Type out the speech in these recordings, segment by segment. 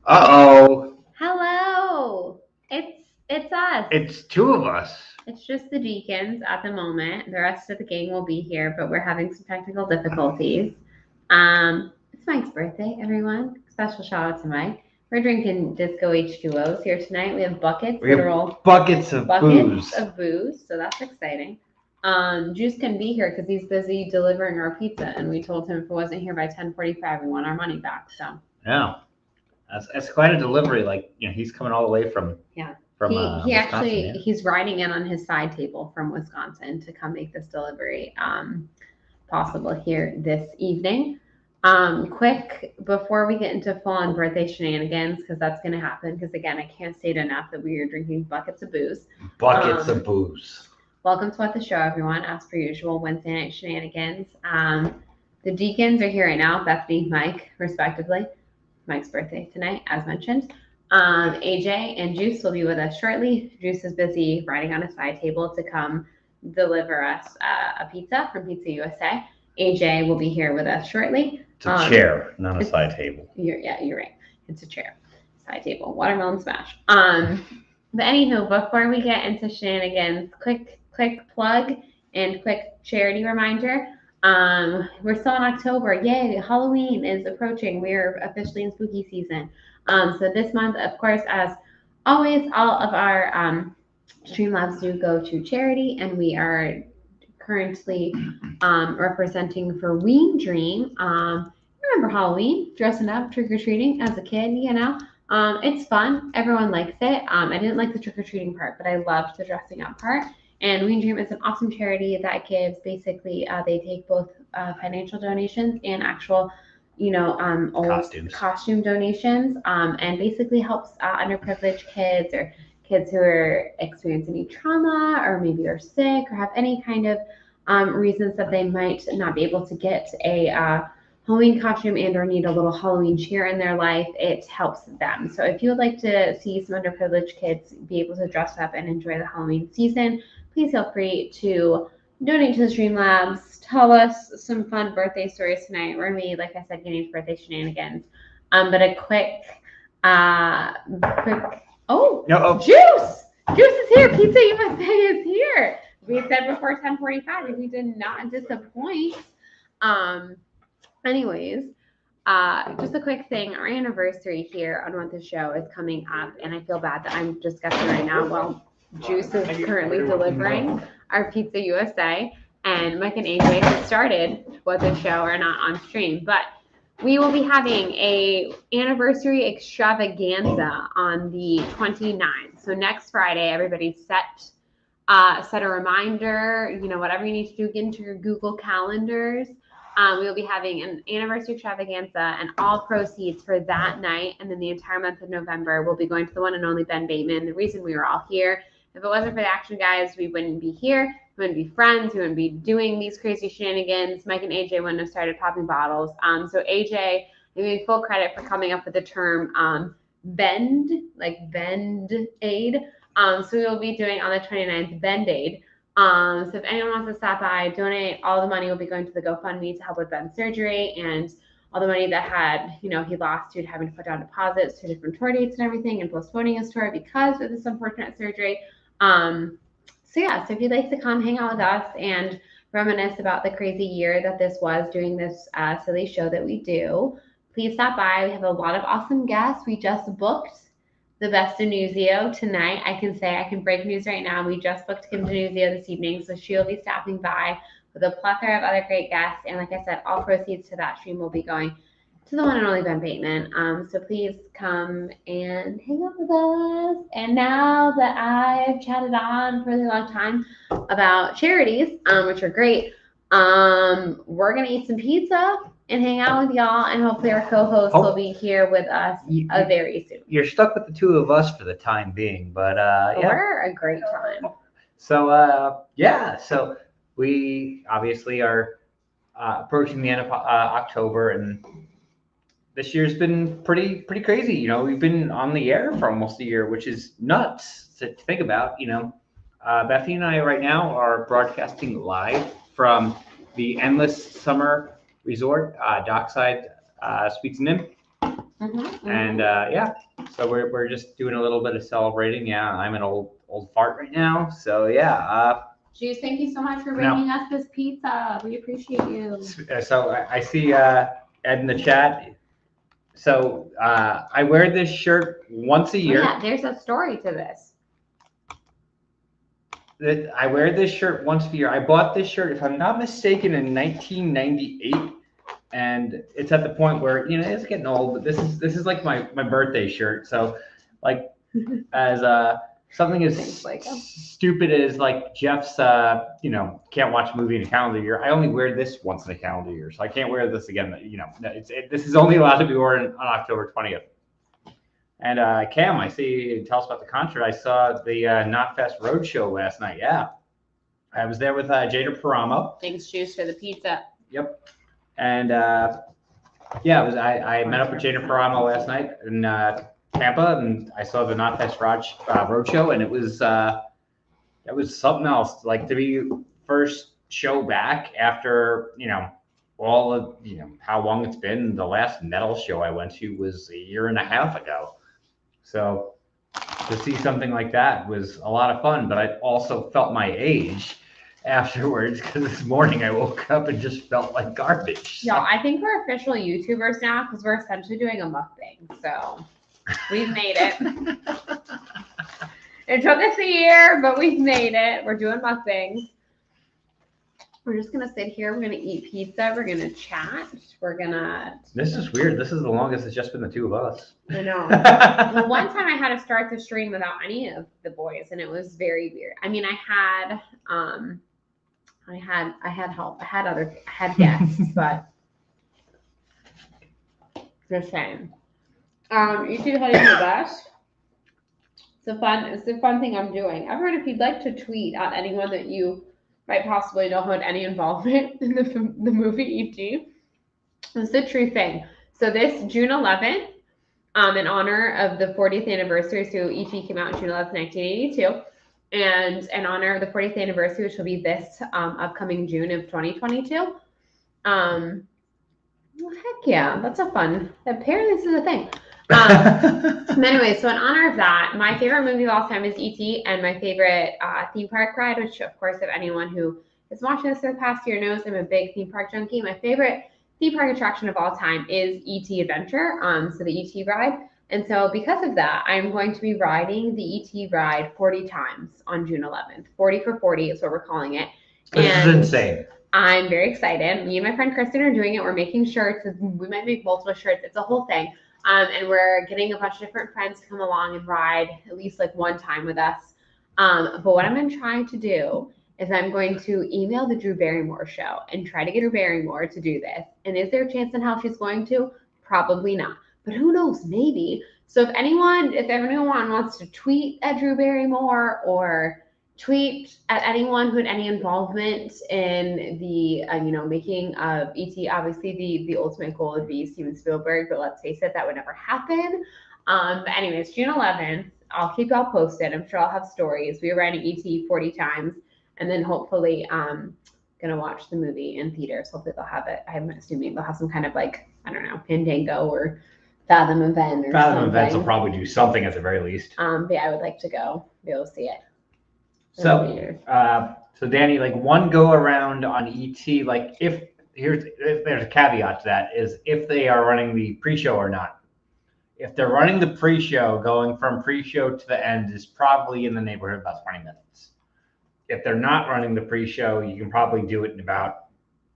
Uh-oh. Hello. It's us. It's two of us. It's just the deacons at the moment. The rest of the gang will be here, but we're having some technical difficulties. It's Mike's birthday, everyone. Special shout out to Mike. We're drinking Disco H2os here tonight. We have buckets, We have literal buckets of booze. so that's exciting. Juice can be here because he's busy delivering our pizza, and we told him if it wasn't here by 10:45, we want our money back. So Yeah. That's quite a delivery. Like, he's coming all the way from he Wisconsin, actually yeah. he's riding in on his side table from Wisconsin to come make this delivery possible here this evening. Quick before we get into full on birthday shenanigans, because that's going to happen. Because again, I can't state enough that we are drinking buckets of booze. Buckets of booze. Welcome to What the Show, everyone. As per usual, Wednesday night shenanigans. The deacons are here right now, Bethany, Mike, respectively. Mike's birthday tonight, as mentioned. AJ and Juice will be with us shortly. Juice is busy riding on a side table to come deliver us a pizza from Pizza USA. AJ will be here with us shortly. It's a chair, not a side table. You're right. It's a chair. Side table. Watermelon smash. But anywho, before we get into shenanigans, quick plug and quick charity reminder. We're still in October. Yay, Halloween is approaching. We're officially in spooky season. So this month, of course, as always, all of our Streamlabs do go to charity, and we are currently representing for Ween Dream. Remember Halloween, dressing up, trick-or-treating as a kid, it's fun. Everyone likes it. I didn't like the trick-or-treating part, but I loved the dressing up part. And Ween Dream is an awesome charity that gives basically, they take both financial donations and actual, old costume donations, and basically helps underprivileged kids or kids who are experiencing any trauma or maybe are sick or have any kind of reasons that they might not be able to get a Halloween costume and or need a little Halloween cheer in their life. It helps them. So if you would like to see some underprivileged kids be able to dress up and enjoy the Halloween season, please feel free to donate to the Streamlabs. Tell us some fun birthday stories tonight. We're going to be, like I said, getting into birthday shenanigans. But a quick, Juice! Juice is here. Pizza USA is here. We said before 10:45, and we did not disappoint. Anyways, just a quick thing. Our anniversary here on What the Show is coming up, and I feel bad that I'm just guessing right now. Well, Juice is currently delivering our Pizza USA, and Mike and AJ have started What the Show are not on stream, but we will be having a anniversary extravaganza on the 29th. So next Friday, everybody set a reminder, whatever you need to do, get into your Google calendars. We will be having an anniversary extravaganza, and all proceeds for that night and then the entire month of November will be going to the one and only Ben Bateman. The reason we were all here, if it wasn't for the Action Guys, we wouldn't be here. We wouldn't be friends. We wouldn't be doing these crazy shenanigans. Mike and AJ wouldn't have started popping bottles. So AJ, I give you full credit for coming up with the term bend, like bend aid. So we will be doing on the 29th Bend Aid. So if anyone wants to stop by, donate, all the money will be going to the GoFundMe to help with Ben's surgery, and all the money that he lost due to having to put down deposits to different tour dates and everything and postponing his tour because of this unfortunate surgery. So if you'd like to come hang out with us and reminisce about the crazy year that this was doing this silly show that we do, please stop by. We have a lot of awesome guests. We just booked the best Denuzio tonight. I can break news right now. We just booked Kim Denuzio this evening, so she'll be stopping by with a plethora of other great guests. And like I said, all proceeds to that stream will be going to the one and only Ben Bateman. So please come and hang out with us. And now that I've chatted on for a really long time about charities, which are great, we're gonna eat some pizza and hang out with y'all, and hopefully our co-host will be here with us very soon. You're stuck with the two of us for the time being, but we're a great time. So so we obviously are approaching the end of October, and this year's been pretty crazy. We've been on the air for almost a year, which is nuts to think about. Bethany and I right now are broadcasting live from the Endless Summer Resort, Dockside Suites and Inn. And yeah, so we're just doing a little bit of celebrating. Yeah, I'm an old fart right now, so yeah. Juice, thank you so much for bringing us this pizza. We appreciate you. So I see Ed in the chat. So I wear this shirt once a year. Oh, yeah, there's a story to this. I wear this shirt once a year. I bought this shirt, if I'm not mistaken, in 1998, and it's at the point where it's getting old. But this is like my birthday shirt. So, like, as something as stupid as like Jeff's, can't watch a movie in a calendar year. I only wear this once in a calendar year, so I can't wear this again. This is only allowed to be worn on October 20th. And Cam, I see. Tell us about the concert. I saw the Knotfest Roadshow last night. Yeah, I was there with Jada Paramo. Thanks, Juice, for the pizza. Yep. And yeah, I met up with Jada Paramo last night in Tampa, and I saw the Knotfest Roadshow, and it was something else. Like, to be first show back after all of how long it's been. The last metal show I went to was a year and a half ago. So to see something like that was a lot of fun, but I also felt my age afterwards, because this morning I woke up and just felt like garbage. Yeah, I think we're official YouTubers now because we're essentially doing a mukbang. So we've made it. It took us a year, but we've made it. We're doing mukbangs. We're just going to sit here. We're going to eat pizza. We're going to chat. This is weird. This is the longest it's just been the two of us. I know. Well, one time I had to start the stream without any of the boys, and it was very weird. I mean, I had help. I had guests, but just saying. You two had to do the best. It's a fun thing I'm doing. Everyone, if you'd like to tweet at anyone that you might possibly know had any involvement in the movie E.T., it's a true thing. So this June 11th, in honor of the 40th anniversary, so E.T. came out on June 11th, 1982, and in honor of the 40th anniversary, which will be this upcoming June of 2022. Well, heck yeah, that's a fun. Apparently, this is a thing. Anyway, so in honor of that, my favorite movie of all time is E.T., and my favorite theme park ride, which, of course, if anyone who is watching this for the past year knows, I'm a big theme park junkie. My favorite theme park attraction of all time is E.T. Adventure, so the E.T. ride. And so because of that, I'm going to be riding the E.T. ride 40 times on June 11th. 40 for 40 is what we're calling it. This is insane. I'm very excited. Me and my friend Kristen are doing it. We're making shirts. We might make multiple shirts. It's a whole thing. And we're getting a bunch of different friends to come along and ride at least like one time with us. But what I'm going to try to do is I'm going to email the Drew Barrymore show and try to get Drew Barrymore to do this. And is there a chance in hell she's going to? Probably not. But who knows? Maybe. So if anyone wants to tweet at Drew Barrymore or tweet at anyone who had any involvement in the making of E.T. Obviously, the ultimate goal would be Steven Spielberg, but let's face it, that would never happen. But anyways, June 11th, I'll keep y'all posted. I'm sure I'll have stories. We are riding E.T. 40 times, and then hopefully gonna watch the movie in theaters. Hopefully they'll have it. I'm assuming they'll have some kind of Fandango or Fathom event or Fathom something. events will probably do something at the very least. But yeah, I would like to be able to see it. So, so Danny, like one go around on ET, like if there's a caveat to that, is if they are running the pre-show or not. If they're running the pre-show, going from pre-show to the end is probably in the neighborhood of about 20 minutes. If they're not running the pre-show, you can probably do it in about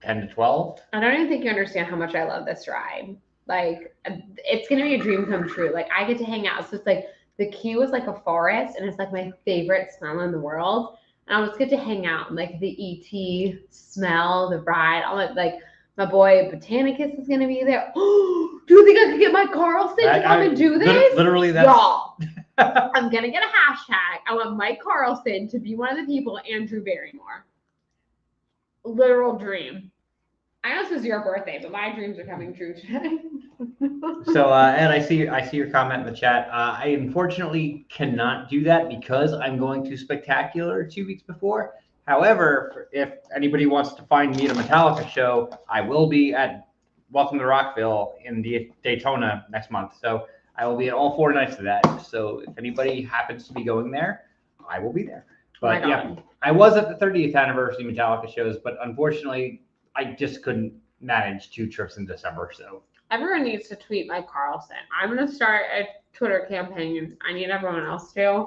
10 to 12. I don't even think you understand how much I love this ride. Like, it's going to be a dream come true. Like, I get to hang out. So it's like, the queue is like a forest, and it's like my favorite smell in the world. And I just get to hang out and like the ET smell, the ride. Like my boy Botanicus is gonna be there. Oh, do you think I could get my Carlson to come and do this? Literally, that's y'all. I'm gonna get a hashtag. I want Mike Carlson to be one of the people, and Drew Barrymore. Literal dream. I know this was your birthday, but my dreams are coming true today. So, Ed, I see your comment in the chat. I unfortunately cannot do that because I'm going to Spectacular 2 weeks before. However, if anybody wants to find me at a Metallica show, I will be at Welcome to Rockville in Daytona next month. So I will be at all 4 nights of that. So if anybody happens to be going there, I will be there. But yeah, I was at the 30th anniversary Metallica shows, but unfortunately, I just couldn't manage 2 trips in December. So everyone needs to tweet Mike Carlson. I'm gonna start a Twitter campaign. I need everyone else to.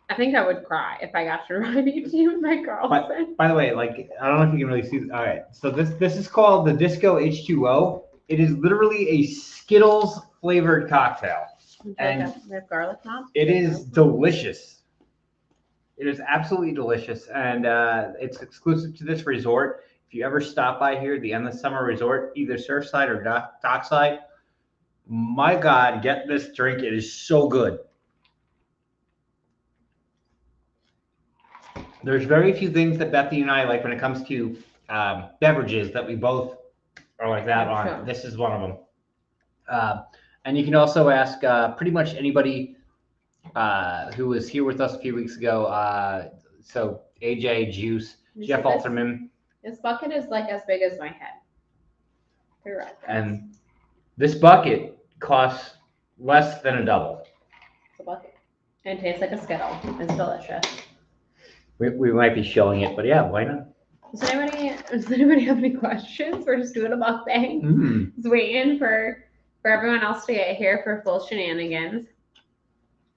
I think I would cry if I got to ride ET with Mike Carlson. By the way, like I don't know if you can really see. All right, so this is called the Disco H2o. It is literally a Skittles flavored cocktail, and with garlic knob. It is delicious. It is absolutely delicious, and it's exclusive to this resort. If you ever stop by here, the Endless Summer Resort, either Surfside or Dockside, my God, get this drink. It is so good. There's very few things that Bethany and I like when it comes to beverages that we both are like that on. Sure. This is one of them. And you can also ask pretty much anybody who was here with us a few weeks ago. So AJ, Juice, Jeff Alterman. This bucket is like as big as my head. Correct. And this bucket costs less than a double. It's a bucket. And it tastes like a Skittle. It's delicious. We might be showing it, but yeah, why not? Does anybody have any questions? We're just doing a mukbang. Just waiting for everyone else to get here for full shenanigans.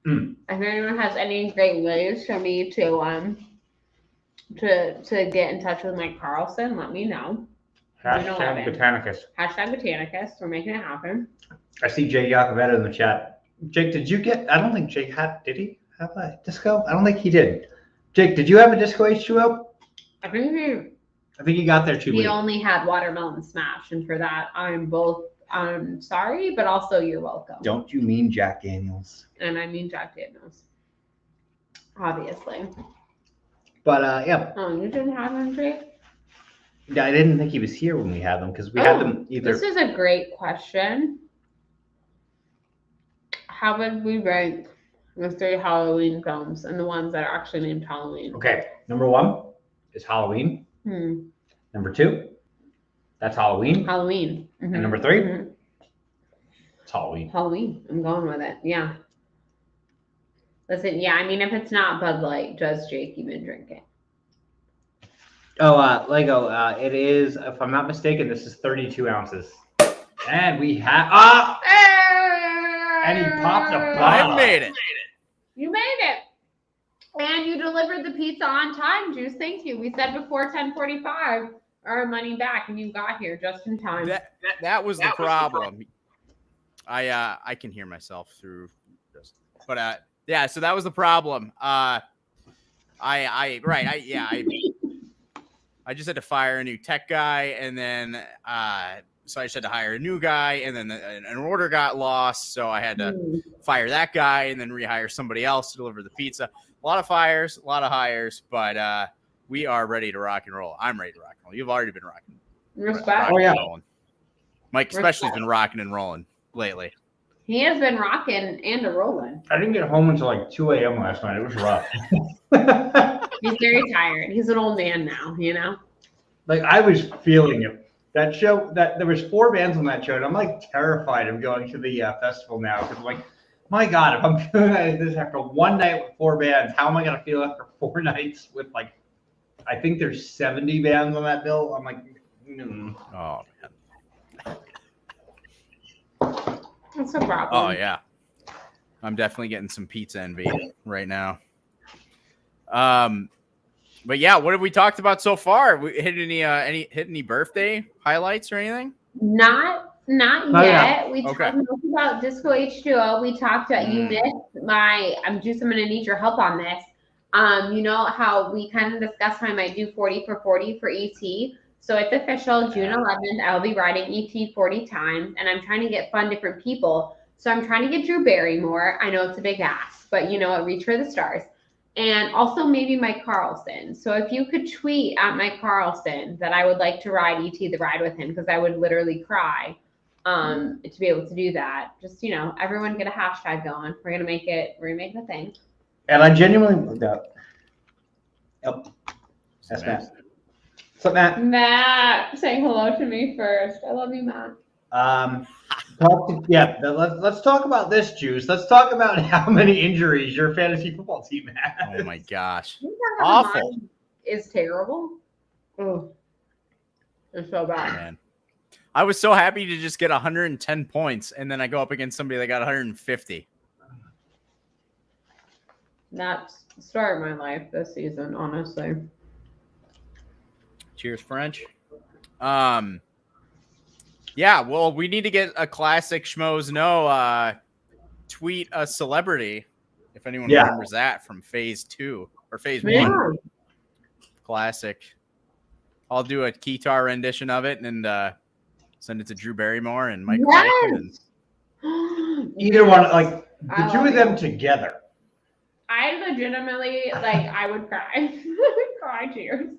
If anyone has any great ways for me to get in touch with Mike Carlson, let me know. Hashtag Botanicus. Hashtag Botanicus. We're making it happen. I see Jake Yacovetto in the chat. Jake, did you get? I don't think Jake had. Did he have a disco? I don't think he did. Jake, did you have a Disco H2o? I think he got there too late. He only had Watermelon Smash, and for that, I'm sorry, but also you're welcome. Don't you mean Jack Daniels? And I mean Jack Daniels, obviously. But yeah. Oh, you didn't have him, Jake? Yeah, I didn't think he was here when we had them because we had them either. This is a great question. How would we rank the 3 Halloween films and the ones that are actually named Halloween? Okay, number 1 is Halloween. Number 2, that's Halloween. Halloween. And number 3, it's Halloween. Halloween. I'm going with it. Yeah. Listen, yeah, I mean, if it's not Bud Light, does Jake even drink it? Oh, Lego, it is, if I'm not mistaken, this is 32 ounces. And we have, and he popped a bottle. I made it. You made it. And you delivered the pizza on time, Juice. Thank you. We said before 10:45, our money back, and you got here just in time. That was the problem. I can hear myself through this. But yeah, so that was the problem. I just had to fire a new tech guy, and then so I just had to hire a new guy, and then an order got lost, so I had to fire that guy and then rehire somebody else to deliver the pizza. A lot of fires, a lot of hires, but we are ready to rock and roll. I'm ready to rock and roll. You've already been rocking. Respect. Oh, yeah. Mike especially has been rocking and rolling lately. He has been rocking and rolling. I didn't get home until like 2 a.m. last night. It was rough. He's very tired. He's an old man now, you know? Like, I was feeling it. That show, there was 4 bands on that show, and I'm like terrified of going to the festival now because I'm like, my God, if I'm feeling like this after one night with 4 bands, how am I going to feel after 4 nights with like, I think there's 70 bands on that bill. I'm like, Oh, man. That's a problem. Oh, yeah. I'm definitely getting some pizza envy right now. But yeah, what have we talked about so far? We hit any birthday highlights or anything? Not yet. Yeah. We talked about Disco H2o. We talked about you missed I'm going to need your help on this. You know how we kind of discussed how I might do 40 for 40 for ET. So it's official, June 11th. I'll be riding ET 40 times, and I'm trying to get fun different people. So I'm trying to get Drew Barrymore. I know it's a big ask, but you know what? Reach for the stars. And also maybe Mike Carlson. So if you could tweet at Mike Carlson that I would like to ride ET the ride with him, because I would literally cry to be able to do that. Just, you know, everyone get a hashtag going. We're gonna make the thing. and I genuinely doubt. Yep. That's Matt. What's up, Matt? Matt saying hello to me first. I love you, Matt. Let's talk about this, Juice. Let's talk about how many injuries your fantasy football team has. Oh my gosh. Awful. Mine is terrible. Oh, it's so bad. Man. I was so happy to just get 110 points, and then I go up against somebody that got 150. That's the start of my life this season, honestly. Cheers, French. Yeah, well, we need to get a classic Schmoes Know tweet a celebrity, if anyone remembers that from phase 2 or phase 1. Classic. I'll do a guitar rendition of it and send it to Drew Barrymore and Mike Colton. Either one, like the two of them together. I legitimately, I would cry. Cry tears.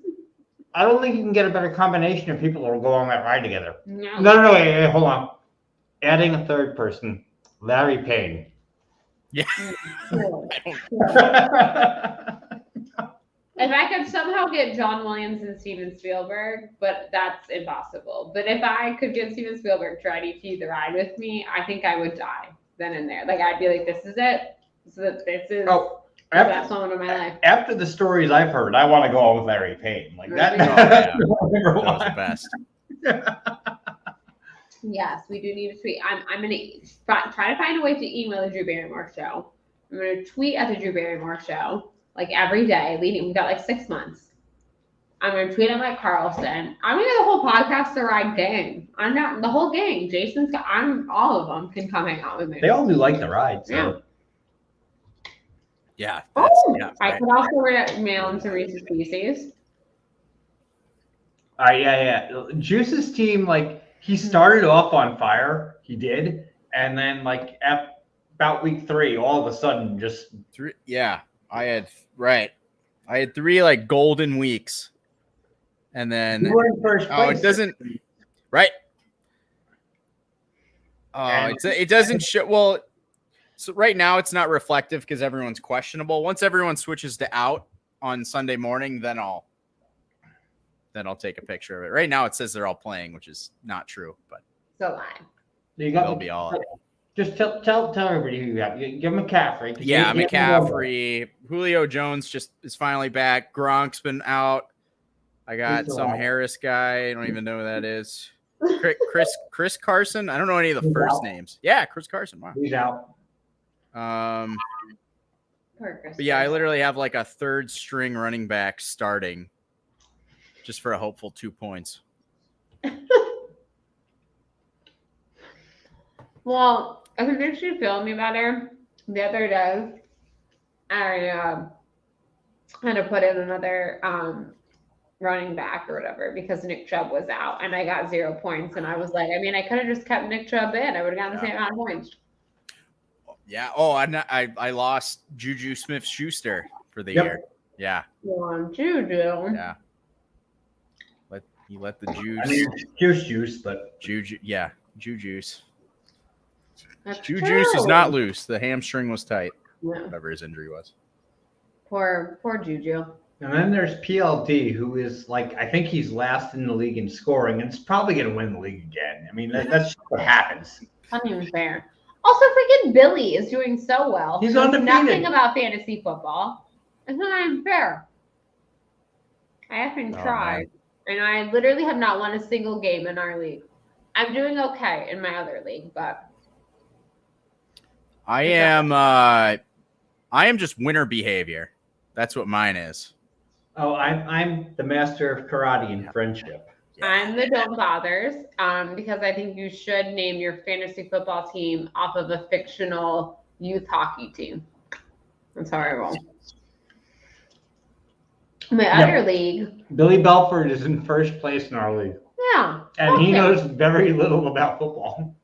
I don't think you can get a better combination of people who will go on that ride together. No. Wait, hold on. Adding a third person, Larry Payne. Yeah. If I could somehow get John Williams and Steven Spielberg, but that's impossible. But if I could get Steven Spielberg to ride ET the ride with me, I think I would die then and there. I'd be like, this is it. This is the best moment of my life. After the stories I've heard, I want to go on with Larry Payne. That was the best. Yes, we do need to tweet. I'm going to try to find a way to email the Drew Barrymore show. I'm going to tweet at the Drew Barrymore show every day leading. We got 6 months. I'm going to tweet at Mike Carlson. I'm going to get the whole podcast the ride gang. I'm not the whole gang. Jason's got. all of them can come hang out with me. They all do like the ride. So. Yeah. I could also mail him some Reese's Pieces. Juice's team, he started off on fire. He did, and then about week 3, all of a sudden, just 3. Yeah, I had 3 golden weeks, and then you were in first place. It doesn't. Right. It doesn't show. Well. So right now it's not reflective because everyone's questionable. Once everyone switches to out on Sunday morning, then I'll take a picture of it. Right now it says they're all playing, which is not true, but it's a lie. They'll be all. Just tell everybody who you have. Give McCaffrey. Yeah, McCaffrey. Julio Jones is finally back. Gronk's been out. I got some Harris guy. I don't even know who that is. Chris Carson. I don't know any of the first names. Yeah, Chris Carson. Wow. He's out. But yeah, I literally have a third string running back starting just for a hopeful 2 points. Well, I think it should feel me better. The other day, I had to put in another running back or whatever because Nick Chubb was out and I got 0 points. And I was like, I could have just kept Nick Chubb in. I would have gotten the same amount of points. Yeah. Oh, I lost Juju Smith-Schuster for the year. Yeah. Juju. Yeah. He let the juice. Juice, but Juju. Yeah. Jujuce. Jujuce is not loose. The hamstring was tight. Yeah. Whatever his injury was. Poor Juju. And then there's PLD, who is I think he's last in the league in scoring, and it's probably going to win the league again. That's just what happens. Not even fair. Also, freaking Billy is doing so well. He's undefeated. Nothing about fantasy football. It's not even fair. I haven't tried. And I literally have not won a single game in our league. I'm doing okay in my other league, but I am just winner behavior. That's what mine is. Oh, I'm the master of karate and friendship. I'm the Don't Bothers, because I think you should name your fantasy football team off of a fictional youth hockey team. That's how I roll. My other league. Billy Belford is in first place in our league. Yeah. And he knows very little about football.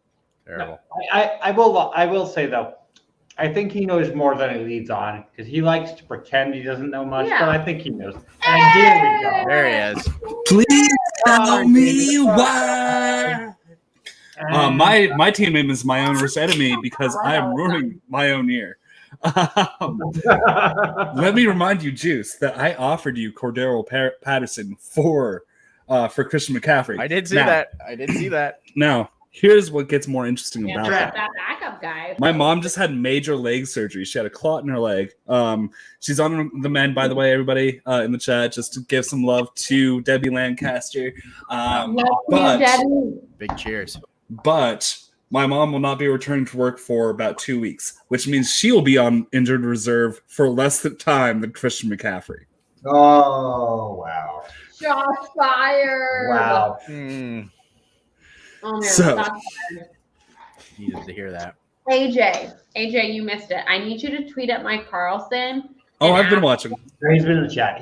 Terrible. No, I will say though, I think he knows more than he leads on because he likes to pretend he doesn't know much, but I think he knows. And there he is. Please tell me why. My team name is my own worst enemy because I am ruining my own year. Let me remind you, Juice, that I offered you Cordero Patterson for Christian McCaffrey. I did see that. Now, Here's what gets more interesting Yeah, about that that. backup guy. My mom just had major leg surgery. She had a clot in her leg. She's on the mend, by the way, everybody in the chat, just to give some love to Debbie Lancaster. Big cheers. But my mom will not be returning to work for about 2 weeks, which means she will be on injured reserve for less time than Christian McCaffrey. Oh, wow. Shots fired. Wow. Oh, man, So- shots fired. Needed to hear that. AJ, you missed it. I need you to tweet at Mike Carlson. Oh, and I've been ask- watching. He's been in the chat.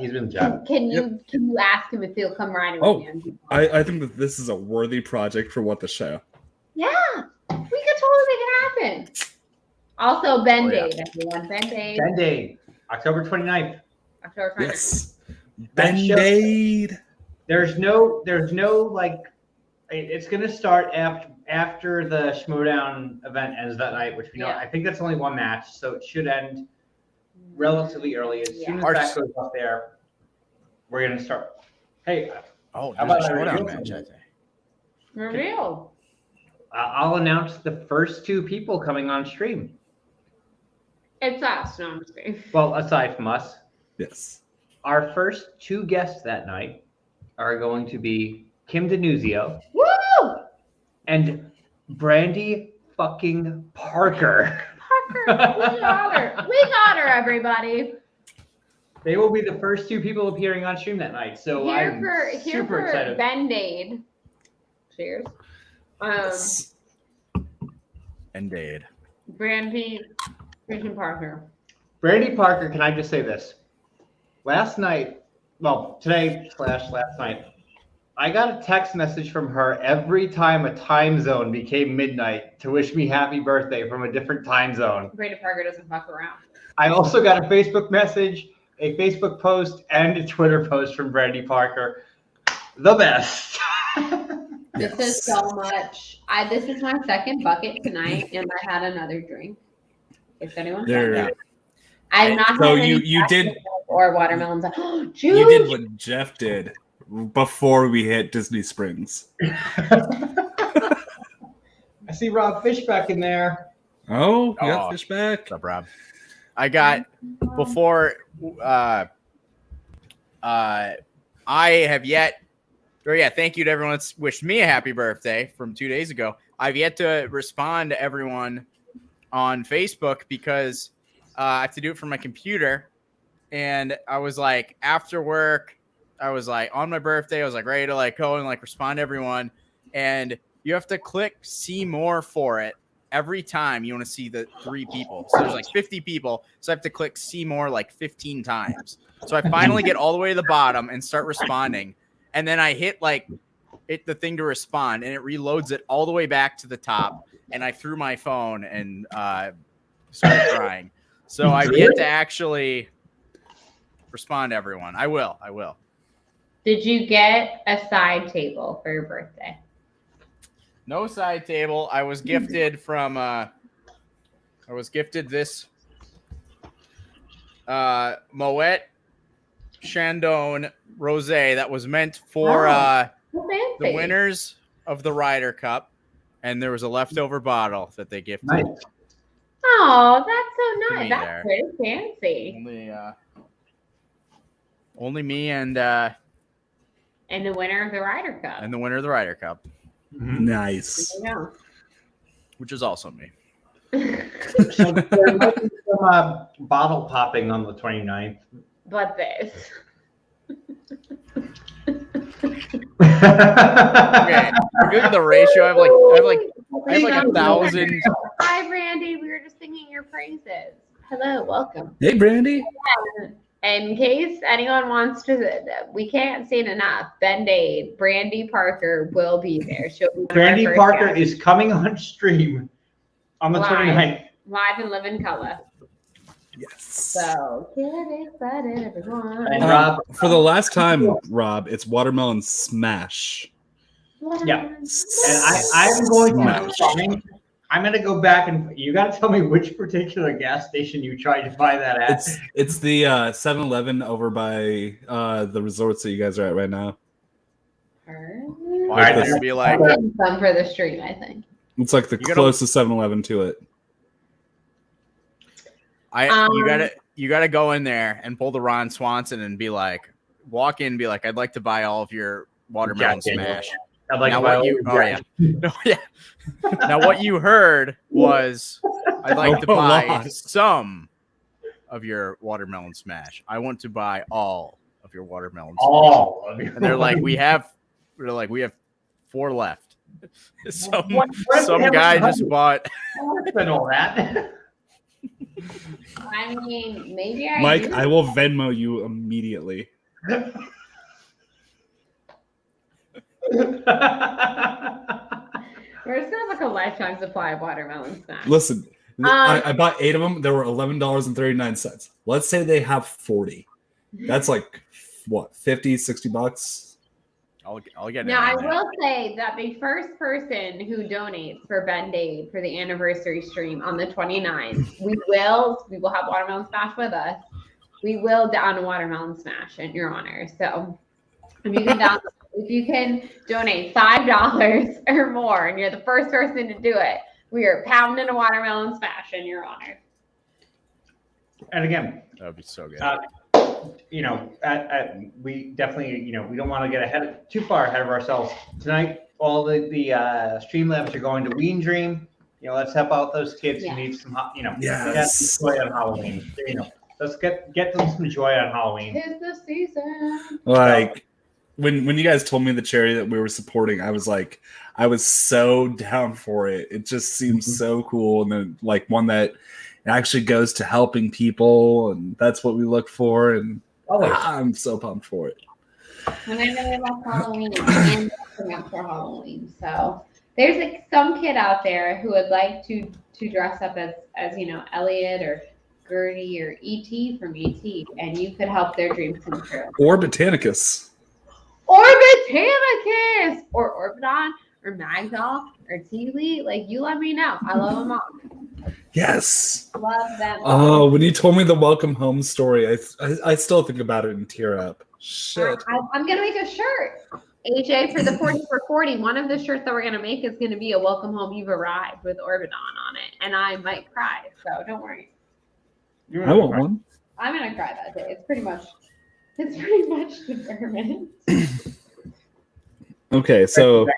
Can you ask him if he'll come riding Oh, with you? I think that this is a worthy project for What the Show. Yeah, we could totally make it happen. Also, Band-Aid, yeah. everyone. Band-Aid. Band-Aid, October 29th. October 29th. Yes. That show- Band-Aid. There's no like, it's going to start after the Schmodown event ends that night, which we know, Yeah. I think that's only one match, so it should end relatively early. As soon as Yeah. that goes up there, we're going to start. Hey, Oh, How there's a about I showdown reveal match, I something? think. Reveal. I'll announce the first 2 people coming on stream. It's us. No, I'm just kidding. Well, aside from us, Yes. our first 2 guests that night are going to be Kim Denuzio Woo! and Brandy fucking Parker. Parker, we got her. We got her, everybody. They will be the first 2 people appearing on stream that night. So Here I'm for super excited. Band-Aid. Cheers. Yes. Indeed. Brandy, Christian Parker. Brandy Parker, can I just say this? Last night, today/last night, I got a text message from her every time a time zone became midnight to wish me happy birthday from a different time zone. Brandy Parker doesn't fuck around. I also got a Facebook message, a Facebook post, and a Twitter post from Brandy Parker. The best. This is so much. This is my second bucket tonight, and I had another drink. If anyone There. said that. I've not So had any you did or watermelons. Juice. you did what Jeff did before we hit Disney Springs. I see Rob Fishback in there. Oh, you got Oh. fish back. What's up, Rob? I got before I have yet. Or yeah, thank you to everyone that's wished me a happy birthday from 2 days ago. I've yet to respond to everyone on Facebook because I have to do it from my computer. And I was like, after work, I was like on my birthday, I was like ready to like go and like respond to everyone. And you have to click see more for it every time you want to see the 3 people. So there's like 50 people. So I have to click see more like 15 times. So I finally get all the way to the bottom and start responding. And then I hit like the thing to respond and it reloads it all the way back to the top. And I threw my phone and started crying. So I've yet to actually respond to everyone. I will. Did you get a side table for your birthday? No side table. I was gifted from this Moet Chandon Rosé that was meant for How the fancy. winners of the Ryder Cup, and there was a leftover bottle that they gifted. Nice. Oh, that's so To nice. me That's there. pretty fancy. Only me and And the winner of the Ryder Cup. the winner of the Ryder Cup, Nice. There you which is also me. go. So there might be some bottle popping on the 29th. But this. Okay, if you look at the ratio, I have like 1,000. Hi, Brandy. We were just singing your praises. Hello, welcome. Hey, Brandy. In case anyone wants to, we can't say it enough. Band-Aid, Brandy Parker will be there. She'll be one of our Brandy first Parker guests. is coming on stream on the Live. 29th. Live and live in color. Yes. So get excited, everyone. And Rob, For the last time, Rob, it's watermelon smash. Yeah. And I'm going to go back and you got to tell me which particular gas station you tried to buy that at. It's the 7-Eleven over by the resorts that you guys are at right now. Watch Alright, this be like, I'm getting some for the stream, I think. It's like the You gotta- closest 7-Eleven to it. you gotta go in there and pull the Ron Swanson and be like, walk in and be like, I'd like to buy all of your watermelon Jack Daniels. smash. I'd like Now to buy what you- all oh, Jack- No, yeah. Now what you heard was, I'd like to A buy lot. some of your watermelon smash. I want to buy all of your watermelon smash. all of you. And they're like, we have 4 left. Some What guy the hell? just bought. I want to spend all that. I mean, maybe I Mike, do. I will Venmo you immediately. We're just gonna have like a lifetime supply of watermelon snacks. Listen, I bought 8 of them. They were $11.39. Let's say they have 40. That's like, what, 50, 60 bucks? I'll get it. Now, I will say that the first person who donates for Ben Dave for the anniversary stream on the 29th, we will have watermelon smash with us. We will down a watermelon smash in your honor. So if you can donate $5 or more and you're the first person to do it, we are pounding a watermelon smash in your honor. And again, That would be so good. you know, we definitely, you know, we don't want to get too far ahead of ourselves. Tonight, all the Streamlabs are going to Ween Dream. You know, let's help out those kids Yeah. who need some, you know, Yes. some joy on Halloween. You know, let's get them some joy on Halloween. Tis the season. Like, when you guys told me the charity that we were supporting, I was like, I was so down for it. It just seems so cool. And then, like, one that actually goes to helping people, and that's what we look for. And Always. I'm so pumped for it. And I know we love Halloween and dressing up for Halloween. So there's like some kid out there who would like to dress up as you know, Elliot or Gertie or E.T. from E.T. and you could help their dreams come true. Or Botanicus. Or Botanicus or Orbidon or Magdal or Teely. Like, you let me know. I love them all. Yes. Love them. Oh, when you told me the welcome home story, I still think about it and tear up. Shit. I'm gonna make a shirt. AJ, for the 40 for 40, one of the shirts that we're gonna make is gonna be a welcome home you've arrived with Orbidon on it. And I might cry, so don't worry. I want one. I'm gonna cry that day. It's pretty much determined. Okay, so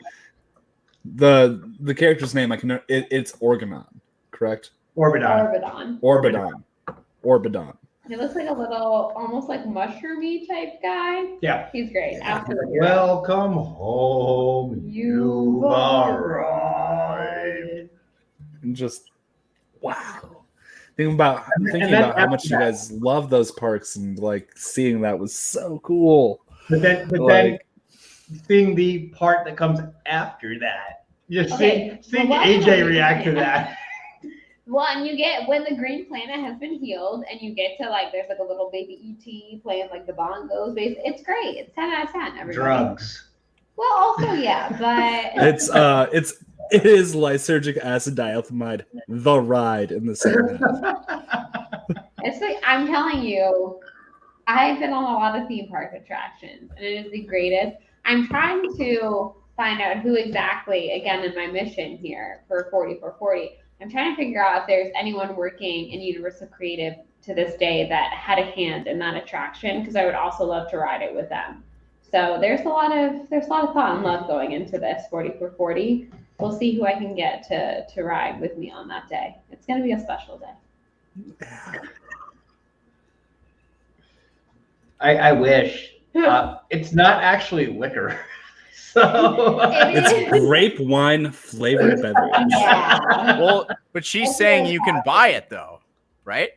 the character's name it's Organon, correct? Orbidon. Orbidon. He looks like a little, almost like mushroomy type guy. Yeah. He's great. Absolutely. Welcome home. You've arrived. And just wow. Thinking about how much you guys love those parks, and like seeing that was so cool. But then seeing the part that comes after that, just Okay, seeing well, AJ react to that. Well, and you get, when the green planet has been healed and you get to like, there's like a little baby ET playing like the bongos. It's great. It's 10 out of 10. Everybody. Drugs. Well, also, yeah, but It is lysergic acid diethylamide, the ride in the second half. it's like, I'm telling you, I've been on a lot of theme park attractions and it is the greatest. I'm trying to find out who exactly, again, in my mission here for 40 for 40, I'm trying to figure out if there's anyone working in Universal Creative to this day that had a hand in that attraction, because I would also love to ride it with them. So there's a lot of thought and love going into this 40 for 40. We'll see who I can get to ride with me on that day. It's going to be a special day. I wish. It's not actually liquor. So It's grape wine flavored beverage. Yeah. Well, but she's saying you can buy it though, right?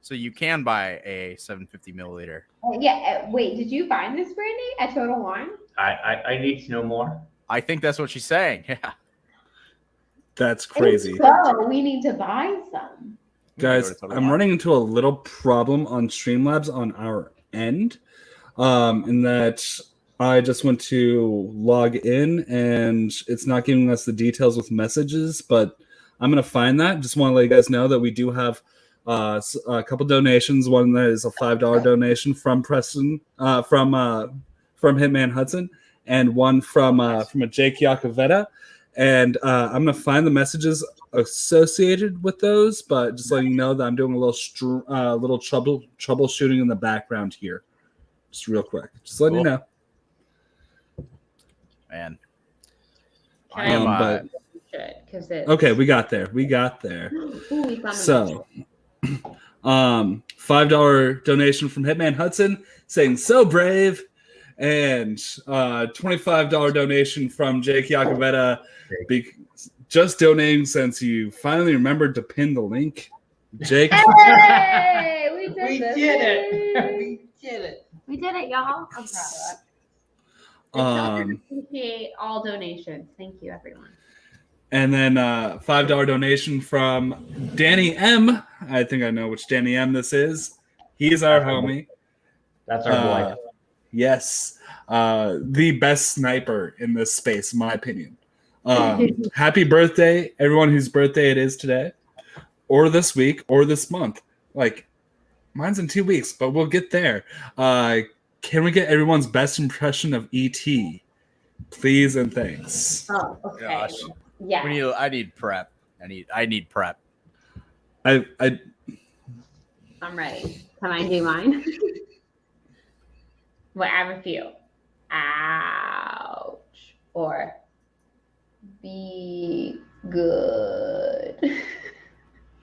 So you can buy a 750 milliliter. Yeah. Wait, did you find this, Brandy, at Total Wine? I need to know more. I think that's what she's saying. Yeah. That's crazy. So we need to buy some. Guys, I'm running into a little problem on Streamlabs on our end. In that I just went to log in and it's not giving us the details with messages, but I'm going to find that. Just want to let you guys know that we do have a couple donations. One that is a $5 donation from Preston, from Hitman Hudson, and one from a Jake Iacovetta. And I'm gonna find the messages associated with those, but just letting you know that I'm doing a little troubleshooting in the background here, just real quick. Just letting you know. Man, Can I am. but because it. Okay, we got there. Ooh, we found So, $5 donation from Hitman Hudson saying so brave, and $25 donation from Jake Iacovetta, just donating since you finally remembered to pin the link. Jake, Hey, we did We this. did it. We did it. We did it, y'all. I'm proud of us. Appreciate all donations. Thank you, everyone. and then $5 donation from Danny M. I think I know which Danny M this is. He's our homie. That's our boy. Yes, the best sniper in this space, in my opinion. Happy birthday, everyone whose birthday it is today, or this week, or this month. Like, mine's in 2 weeks, but we'll get there. Can we get everyone's best impression of E.T.? Please and thanks. Oh, okay. Gosh. Yeah. I need prep. I need prep. I I'm ready. Can I do mine? Well, I have a few. Ouch. Or be good.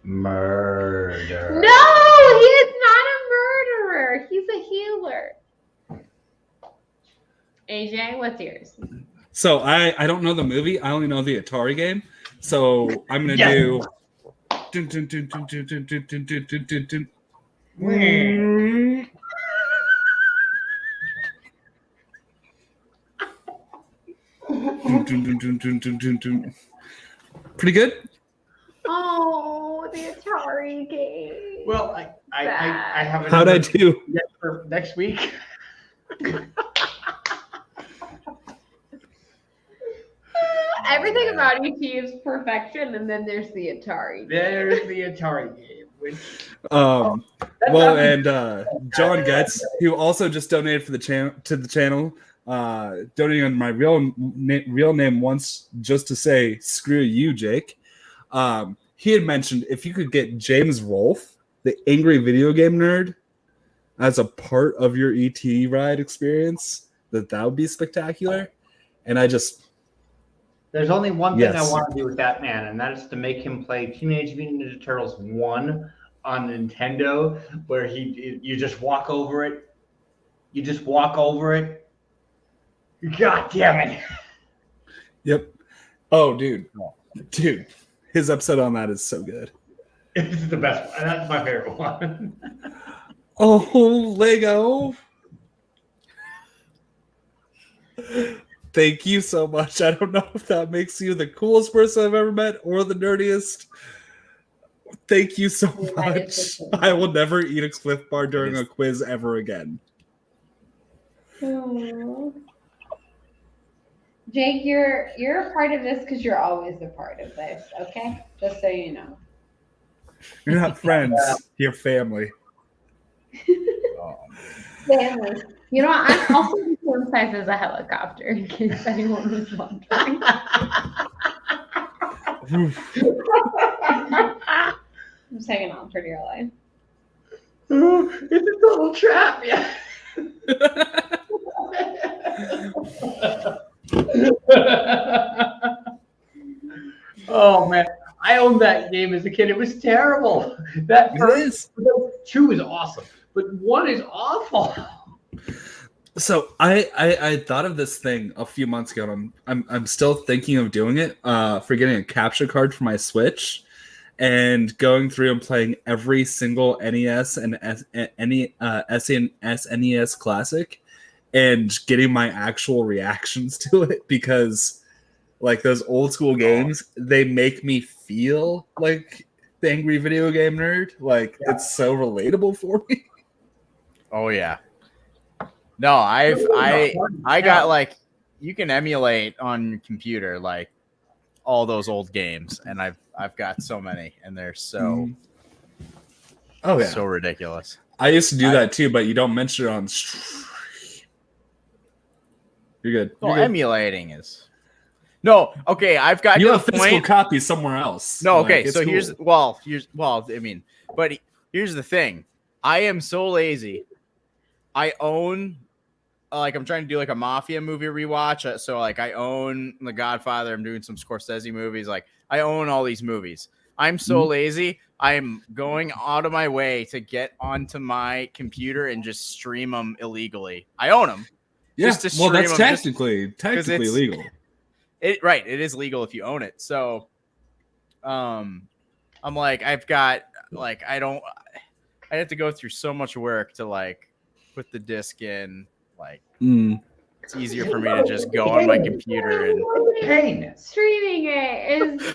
Murder. No, he is not a murderer. He's a healer. AJ, what's yours? So I don't know the movie. I only know the Atari game. So I'm gonna do. Dun, dun, dun, dun, dun, dun, dun, dun, dun, dun, dun, dun. Dun, dun, dun, dun, dun, dun, dun, dun. Pretty good. Oh, the Atari game. Well, I have How'd I do? for next week. Everything about ET is perfection, and then there's the Atari. There's the Atari game. Which, Well, and John Getz, who also just donated for the channel, donating on my real name once just to say screw you, Jake. He had mentioned if you could get James Rolfe, the angry video game nerd, as a part of your ET ride experience, that would be spectacular. And I just. There's only one thing Yes. I want to do with that man, and that is to make him play Teenage Mutant Ninja Turtles 1 on Nintendo, where you just walk over it. You just walk over it. God damn it. Yep. Oh, dude. His episode on that is so good. It's the best one. That's my favorite one. Oh, Lego. Thank you so much. I don't know if that makes you the coolest person I've ever met or the nerdiest. Thank you so much. I will never eat a Cliff Bar during a quiz ever again. Aww. Jake, you're a part of this because you're always a part of this, okay? Just so you know. You're not friends. You're family. Family. You know what? I'm also the same size as a helicopter, in case anyone was wondering. I'm just hanging on for dear life. It's a total trap, yeah. Oh man, I owned that game as a kid. It was terrible. That first 2 is awesome, but 1 is awful. So I thought of this thing a few months ago, and I'm still thinking of doing it. For getting a capture card for my Switch, and going through and playing every single NES and SNES classic, and getting my actual reactions to it, because like those old school games, they make me feel like the angry video game nerd. Like it's so relatable for me. Oh yeah. No, I got like, you can emulate on your computer like all those old games, and I've got so many, and they're so so ridiculous. I used to do that too, but you don't mention it on stream. You're good. Well, You're good. emulating is. No, okay. I've got You to have the physical point. copies somewhere else. No, Like, okay. it's So cool. but here's the thing. I am so lazy. I own, I'm trying to do like a mafia movie rewatch. So like I own The Godfather. I'm doing some Scorsese movies. Like I own all these movies. I'm so lazy. I'm going out of my way to get onto my computer and just stream them illegally. I own them. Yeah. Just to Well, stream that's them, technically legal. Right. It is legal if you own it. So, I'm like, I've got like, I have to go through so much work to like put the disc in. Like, it's easier for me to just go on my computer and Pain. Streaming it is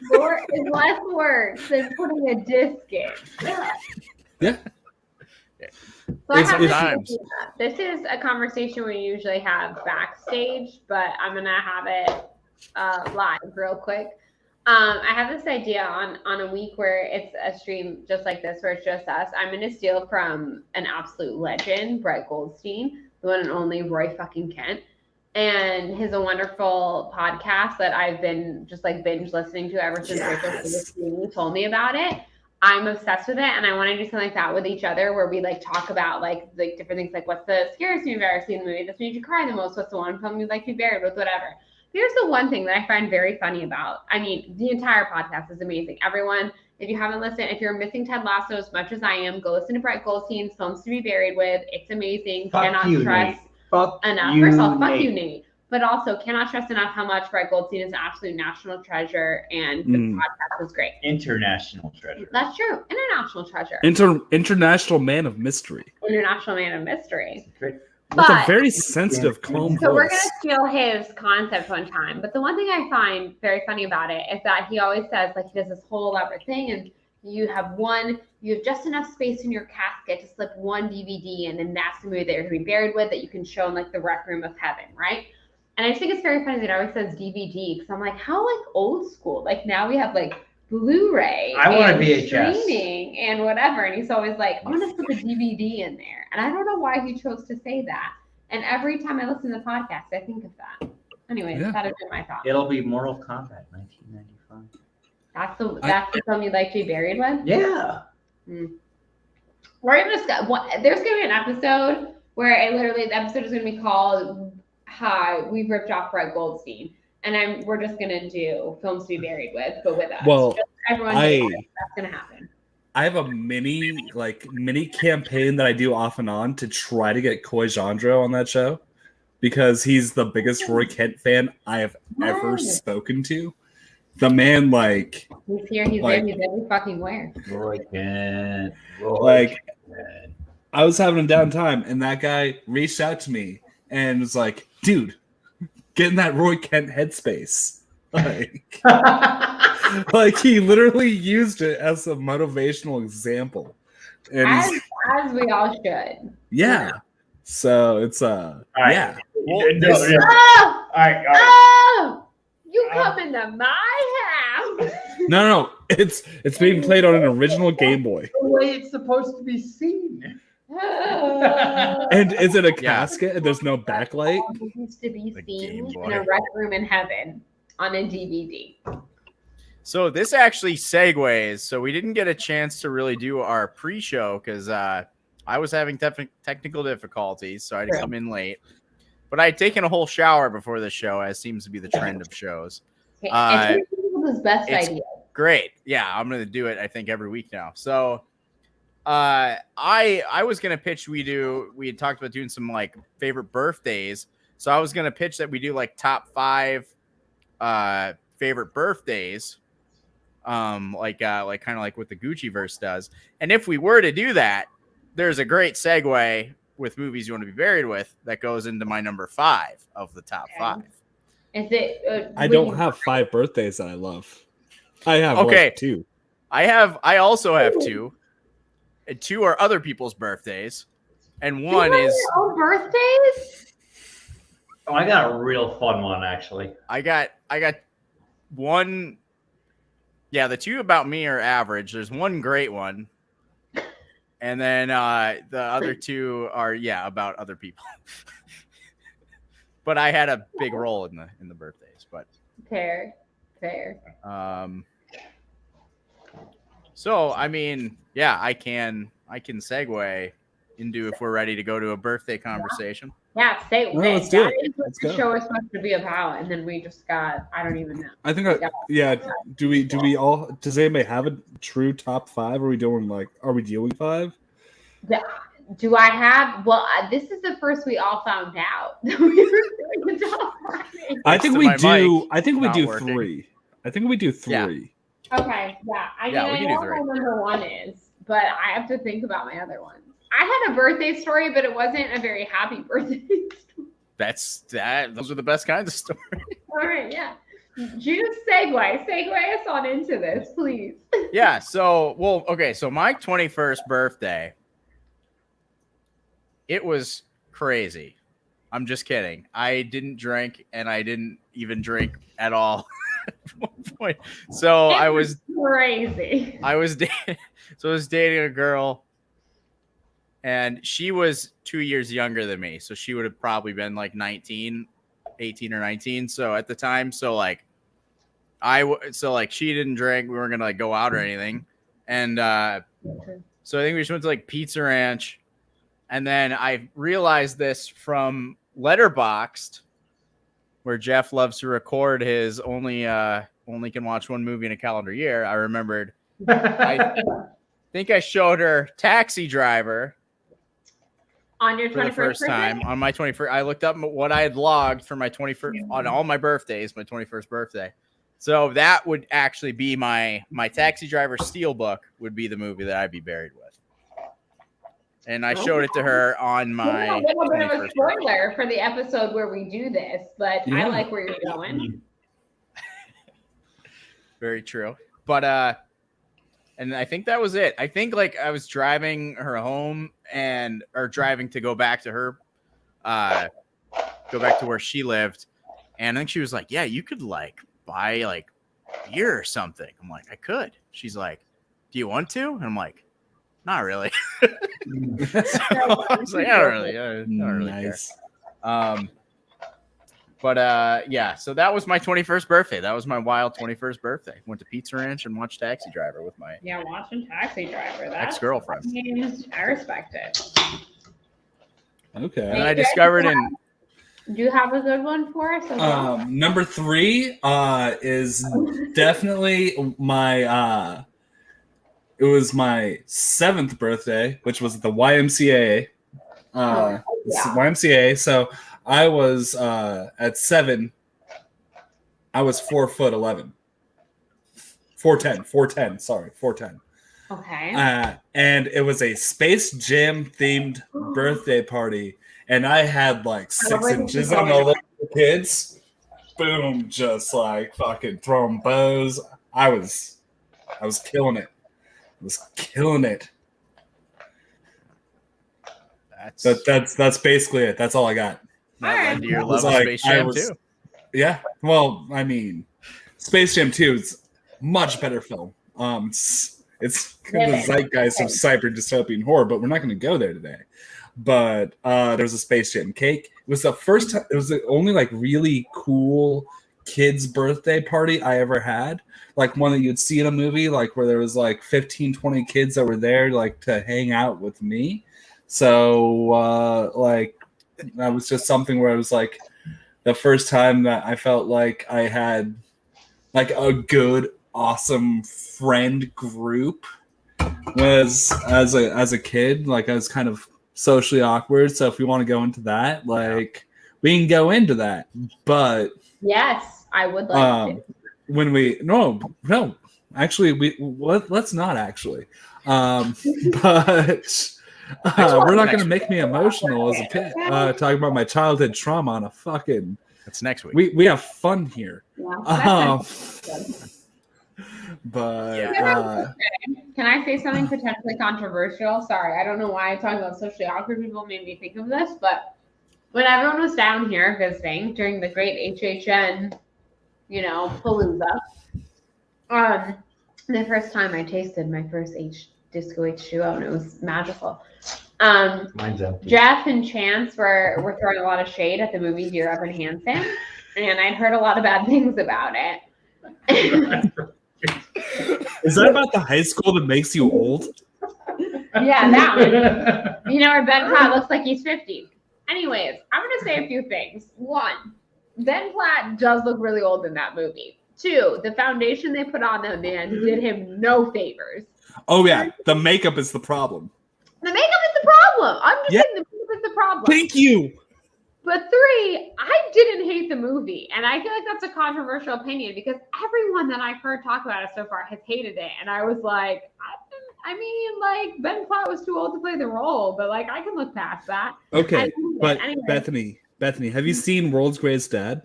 less work than putting a disc in. Yeah. So I have Sometimes. this is a conversation we usually have backstage, but I'm gonna have it live real quick. I have this idea on a week where it's a stream just like this, where it's just us. I'm gonna steal from an absolute legend, Brett Goldstein, the one and only Roy fucking Kent, and his a wonderful podcast that I've been just like binge listening to ever since Rachel told me about it. I'm obsessed with it, and I want to do something like that with each other, where we like talk about like different things, like what's the scariest movie you've ever seen in the movie that's made you cry the most, what's the one film you'd like to be buried with, whatever. Here's the one thing that I find very funny about. I mean, the entire podcast is amazing. Everyone, if you haven't listened, if you're missing Ted Lasso as much as I am, go listen to Brett Goldstein's Films to Be Buried With. It's amazing. Cannot stress enough. First of all, fuck you, Nate. But also, cannot stress enough how much Brett Goldstein is an absolute national treasure, and the podcast was great. International treasure. That's true. International treasure. International man of mystery. International man of mystery. Great. With a very sensitive, calm So we're voice. going to steal his concept one time. But the one thing I find very funny about it is that he always says, like, he does this whole elaborate thing, and you have just enough space in your casket to slip one DVD in, and that's the movie that you're going to be buried with, that you can show in, like, the rec room of heaven, right? And I just think it's very funny that it always says DVD, because I'm like, how, like, old school? Like, now we have, like, Blu-ray. I want and to VHS. streaming and whatever. And he's always like, I'm going to slip a DVD in there. And I don't know why he chose to say that. And every time I listen to the podcast, I think of that. Anyways, that has been my thought. It'll be Mortal Kombat 1995. That's the film you'd like to be buried with? Yeah. We're going to there's going to be an episode where the episode is going to be called Hi, We've Ripped Off Brett Goldstein. And we're just going to do Films to Be Buried With, but with us. Well, that's going to happen. I have a mini campaign that I do off and on to try to get Coy Jandreau on that show, because he's the biggest Roy Kent fan I have ever spoken to. The man, like, he's here, he's there, he's every fucking where. Roy Kent. I was having a down time, and that guy reached out to me and was like, dude, get in that Roy Kent headspace. Like he literally used it as a motivational example. And as we all should. Yeah. So it's right. yeah. Well, Oh! All right. Oh! You come into my house. No. It's being played on an original Game Boy. The way it's supposed to be seen. And is it a casket and there's no backlight? It used to be seen in a rec room in heaven on a DVD. So this actually segues. So we didn't get a chance to really do our pre-show because I was having technical difficulties, so I had to come in late. But I had taken a whole shower before the show, as seems to be the trend of shows. It's his best idea. Great. Yeah, I'm going to do it, I think, every week now. So I was going to pitch we had talked about doing some, like, favorite birthdays. So I was going to pitch that we do, like, top 5 favorite birthdays. Like kind of like what the Gucci verse does. And if we were to do that, there's a great segue with movies you want to be buried with that goes into my number 5 of the top 5. Is it? I don't have 5 birthdays that I love. I have like 2. I also have 2. And 2 are other people's birthdays, and one is your own birthdays. Oh, I got a real fun one actually. I got one. Yeah, the 2 about me are average. There's one great one. And then the other 2 are, about other people. but I had a big role in the birthdays. But Fair. So I mean, yeah, I can segue into if we're ready to go to a birthday conversation. Yeah, say No, let's do that it. is what Let's the go. show is supposed to be about, and then we just got I don't even know. I think do we all, does anybody have a true top 5? Are we doing doing 5? Do I have? Well, this is the first we all found out. We were doing the top 5. I think we do. I think we not do working. 3. I think we do 3. Okay, yeah. I Yeah, we can do know 3. what my number 1 is, but I have to think about my other ones. I had a birthday story, but it wasn't a very happy birthday story. Those are the best kinds of stories. All right, yeah. Juice, segue us on into this, please. Yeah. So my 21st birthday, it was crazy. I'm just kidding. I didn't drink, and I didn't even drink at all at one point. So I was crazy. I was dating a girl, and she was 2 years younger than me. So she would have probably been like 18 or 19. So at the time, so she didn't drink. We weren't gonna go out or anything. And so I think we just went to Pizza Ranch. And then I realized this from Letterboxd, where Jeff loves to record his only can watch one movie in a calendar year. I remembered. I think I showed her Taxi Driver on your 21st for the first time on my 21st. I looked up what I had logged for my 21st on all my birthdays, my 21st birthday. So that would actually be my Taxi Driver Steelbook would be the movie that I'd be buried with. And I showed it to her on my. A little bit of a spoiler for the episode where we do this, but I like where you're going. Very true. But and I think that was it. I think I was driving her home or driving to go back to her, go back to where she lived, and I think she was like, "Yeah, you could buy beer or something." I'm like, "I could." She's like, "Do you want to?" And I'm like, "Not really." So I was like, I don't really Nice. care. But yeah, so that was my 21st birthday. That was my wild 21st birthday. Went to Pizza Ranch and watched Taxi Driver with my watching Taxi Driver. That's ex-girlfriend. I respect it. Okay. And then I discovered Do you have a good one for us? Number 3 is definitely my it was my 7th birthday, which was at the YMCA. YMCA. So I was at 7. I was 4'11". 4'10". Sorry, 4'10". Okay. And it was a Space Jam themed birthday party, and I had 6 inches on all the kids. Boom, just fucking throwing bows. I was killing it. That's basically it. That's all I got. That led to your love of Space Jam 2. Yeah. Well, I mean, Space Jam 2 is much better film. It's kind of the zeitgeist of cyber dystopian horror, but we're not going to go there today. But there was a Space Jam cake. It was the first time. It was the only really cool kids' birthday party I ever had. One that you'd see in a movie, where there was 15, 20 kids that were there to hang out with me. So that was just something where it was the first time that I felt like I had a good, awesome friend group. Was as a kid, I was kind of socially awkward. So if we want to go into that, we can go into that. But yes, I would like to. When we no, actually let's not actually. But we're not going to make me emotional as a kid. Talking about my childhood trauma on a fucking. That's next week. We have fun here. Yeah, but can I say something potentially controversial? Sorry, I don't know why talking about socially awkward people made me think of this, but when everyone was down here visiting during the great HHN, palooza, the first time I tasted my first Disco H2o, and it was magical. Mine's empty. Jeff and Chance were throwing a lot of shade at the movie Dear Evan Hansen, and I'd heard a lot of bad things about it. Is that about the high school that makes you old? Yeah, that one. You know, where Ben Platt looks like he's 50. Anyways, I'm going to say a few things. One, Ben Platt does look really old in that movie. Two, the foundation they put on that man did him no favors. Oh, yeah. The makeup is the problem. The makeup is the problem. I'm just saying the makeup is the problem. Thank you. But three, I didn't hate the movie. And I feel like that's a controversial opinion because everyone that I've heard talk about it so far has hated it. And I was like, I mean, like, Ben Platt was too old to play the role, but, like, I can look past that. Okay, but anyway. Bethany, have you seen World's Greatest Dad?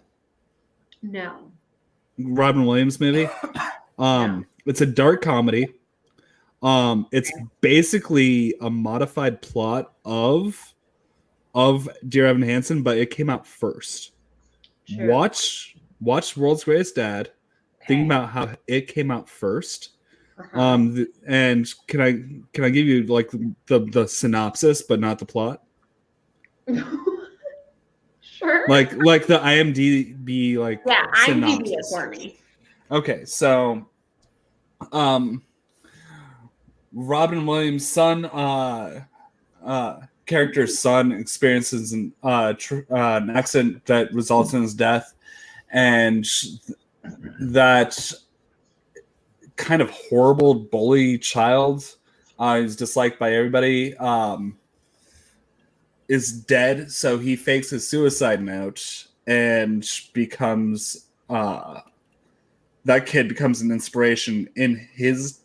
No. Robin Williams movie? It's a dark comedy. It's basically a modified plot of Dear Evan Hansen, but it came out first. Sure. Watch World's Greatest Dad. Okay. Think about how it came out first. Uh-huh. And can I give you like the synopsis, but not the plot? Sure. Like the IMDb IMDb synopsis. it for me. Okay, so Robin Williams' son, character's son experiences an accident that results in his death, and that kind of horrible bully child is disliked by everybody, is dead, so he fakes his suicide note and becomes that kid becomes an inspiration in his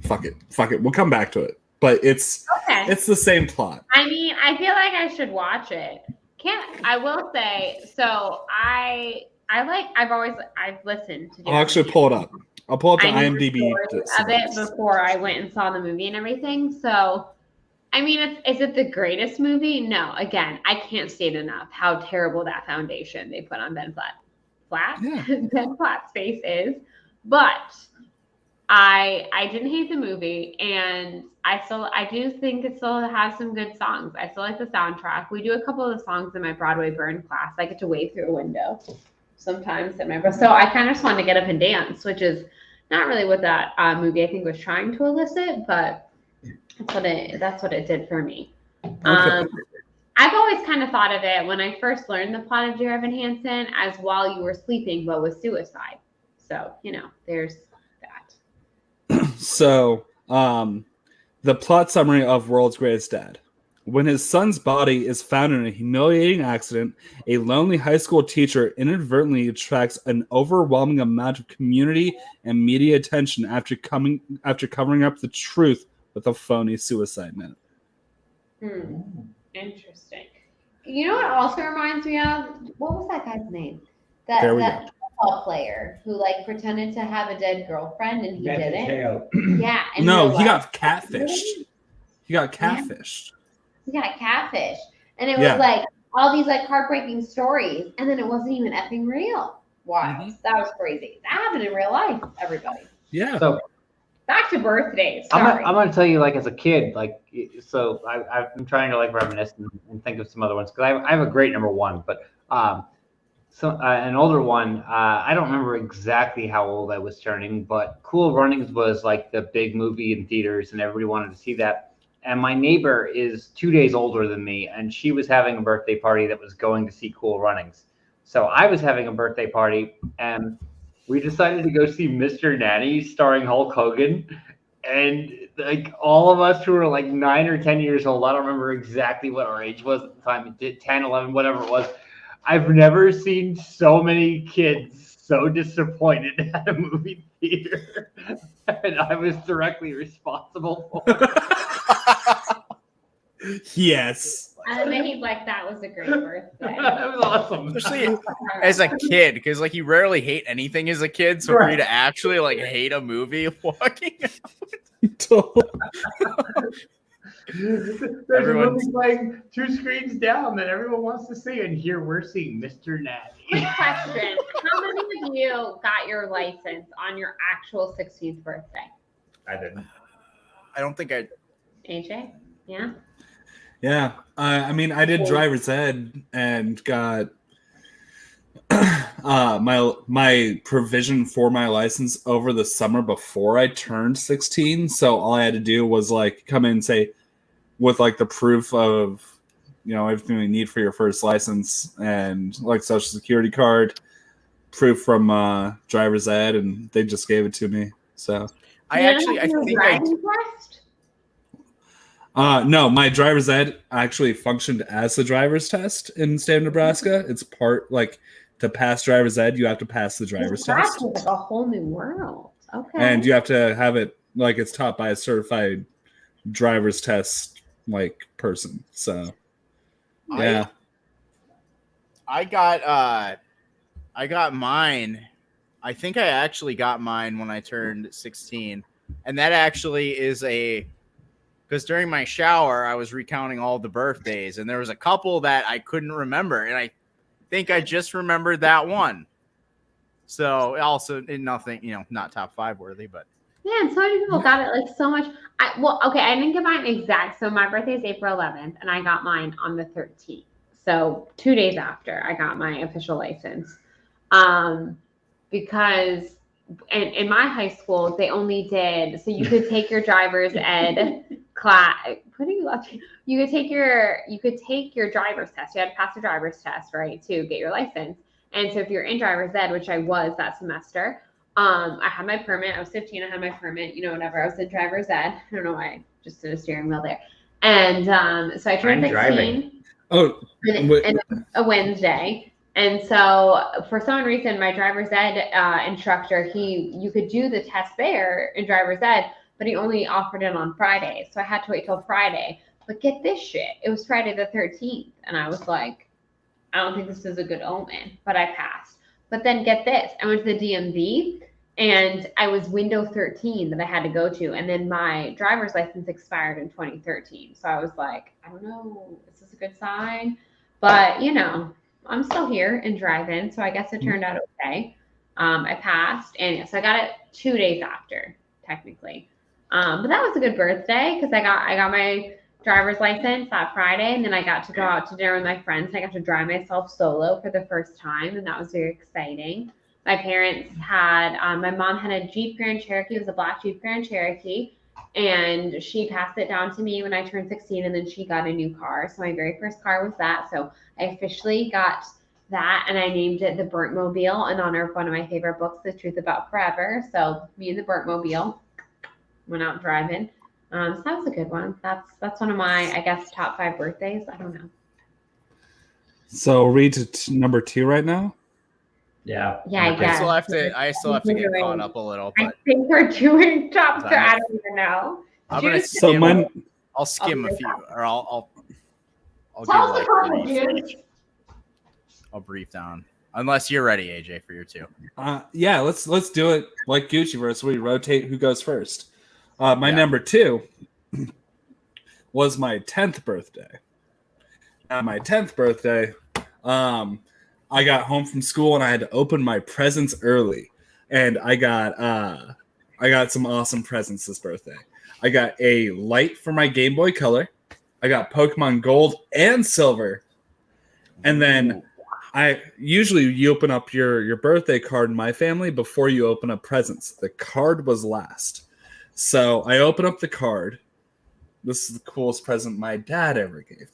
fuck it we'll come back to it, but it's the same plot. I mean, I feel like I should watch it. I will say, so I've listened to. I'll actually pull it up. I'll pull up the I IMDb of it before I went and saw the movie and everything. So, I mean, is it the greatest movie? No. Again, I can't state enough how terrible that foundation they put on Ben Platt. Yeah. Ben Platt's face is, but I didn't hate the movie, and I do think it still has some good songs. I still like the soundtrack. We do a couple of the songs in my Broadway Burn class. I get to wave through a window sometimes so I kind of just wanted to get up and dance, which is not really what that movie I think was trying to elicit, but that's what it did for me. Okay. I've always kind of thought of it when I first learned the plot of Dear Evan Hansen as while you were sleeping, but with suicide. So, there's that. So, the plot summary of World's Greatest Dad. When his son's body is found in a humiliating accident, a lonely high school teacher inadvertently attracts an overwhelming amount of community and media attention after covering up the truth with a phony suicide note. Interesting. You know what also reminds me of? What was that guy's name? That football player who pretended to have a dead girlfriend and he didn't. Yeah. And he got catfished. He got catfished. He got catfished. And it was all these heartbreaking stories, and then it wasn't even effing real. Wow. Mm-hmm. That was crazy. That happened in real life, everybody. Yeah. So back to birthdays. Sorry. I'm gonna tell you, as a kid, so I'm trying to reminisce and think of some other ones because I have a great number one, but an older one. I don't remember exactly how old I was turning, but Cool Runnings was the big movie in theaters, and everybody wanted to see that. And my neighbor is 2 days older than me, and she was having a birthday party that was going to see Cool Runnings. So I was having a birthday party, and we decided to go see Mr. Nanny starring Hulk Hogan. And all of us who were 9 or 10 years old, I don't remember exactly what our age was at the time, 10, 11, whatever it was. I've never seen so many kids so disappointed at a movie theater. And I was directly responsible for it. Yes. And then he's that was a great birthday. That was awesome. Especially as a kid, because you rarely hate anything as a kid. So for you to actually hate a movie walking out. There's a movie playing 2 screens down that everyone wants to see, and here we're seeing Mr. Natty. Quick question. How many of you got your license on your actual 16th birthday? I didn't. I don't think I AJ? Yeah. Yeah. I mean, I did driver's ed and got my provision for my license over the summer before I turned 16. So all I had to do was like come in and say with like the proof of, you know, everything you need for your first license and like social security card, proof from driver's ed, and they just gave it to me. So I think no, my driver's ed actually functioned as the driver's test in the state of Nebraska. It's part like to pass driver's ed, you have to pass the driver's test. Like a whole new world. Okay. And you have to have it like it's taught by a certified driver's test like person. So yeah. I got mine. I think I actually got mine when I turned 16. And that actually is because during my shower, I was recounting all the birthdays, and there was a couple that I couldn't remember. And I think I just remembered that one. So also nothing, not top 5 worthy, but. Yeah, and so many people got it like so much. I didn't get mine exact. So my birthday is April 11th, and I got mine on the 13th. So 2 days after I got my official license. Because in my high school, they only did, so you could take your driver's ed class. You could take your driver's test. You had to pass the driver's test, right, to get your license. And so if you're in driver's ed, which I was that semester, I had my permit. I was 15. I had my permit, whatever. I was in driver's ed. I don't know why I just did a steering wheel there. And so I turned 16 and a Wednesday. And so for some reason, my driver's ed instructor, you could do the test there in driver's ed, but he only offered it on Friday. So I had to wait till Friday. But get this shit. It was Friday the 13th. And I was like, I don't think this is a good omen, but I passed. But then get this. I went to the DMV and I was window 13 that I had to go to. And then my driver's license expired in 2013. So I was like, I don't know, is this a good sign? But, I'm still here and driving, so I guess it turned out okay. I passed, and so I got it 2 days after, technically. But that was a good birthday because I got my driver's license that Friday, and then I got to go out to dinner with my friends. And I got to drive myself solo for the first time, and that was very exciting. My parents had, my mom had a Jeep Grand Cherokee. It was a black Jeep Grand Cherokee. And she passed it down to me when I turned 16, and then she got a new car. So my very first car was that. So I officially got that, and I named it the Burnt Mobile in honor of one of my favorite books, The Truth About Forever. So me and the Burnt Mobile went out driving. So that was a good one. That's one of my, I guess, top 5 birthdays. I don't know. So read to number 2 right now. Yeah. Yeah, I guess. I still have to get caught up a little. But I think we're doing top 3. I don't even know. I'm gonna skim. I'll skim a few, or I'll I'll brief down. Unless you're ready, AJ, for your 2. Yeah, let's do it like Gucci verse. We rotate who goes first. My number 2 was my 10th birthday. At my 10th birthday, I got home from school and I had to open my presents early, and I got some awesome presents this birthday. I got a light for my Game Boy Color. I got Pokemon Gold and Silver, and then you open up your birthday card in my family before you open up presents. The card was last, so I open up the card. This is the coolest present my dad ever gave me.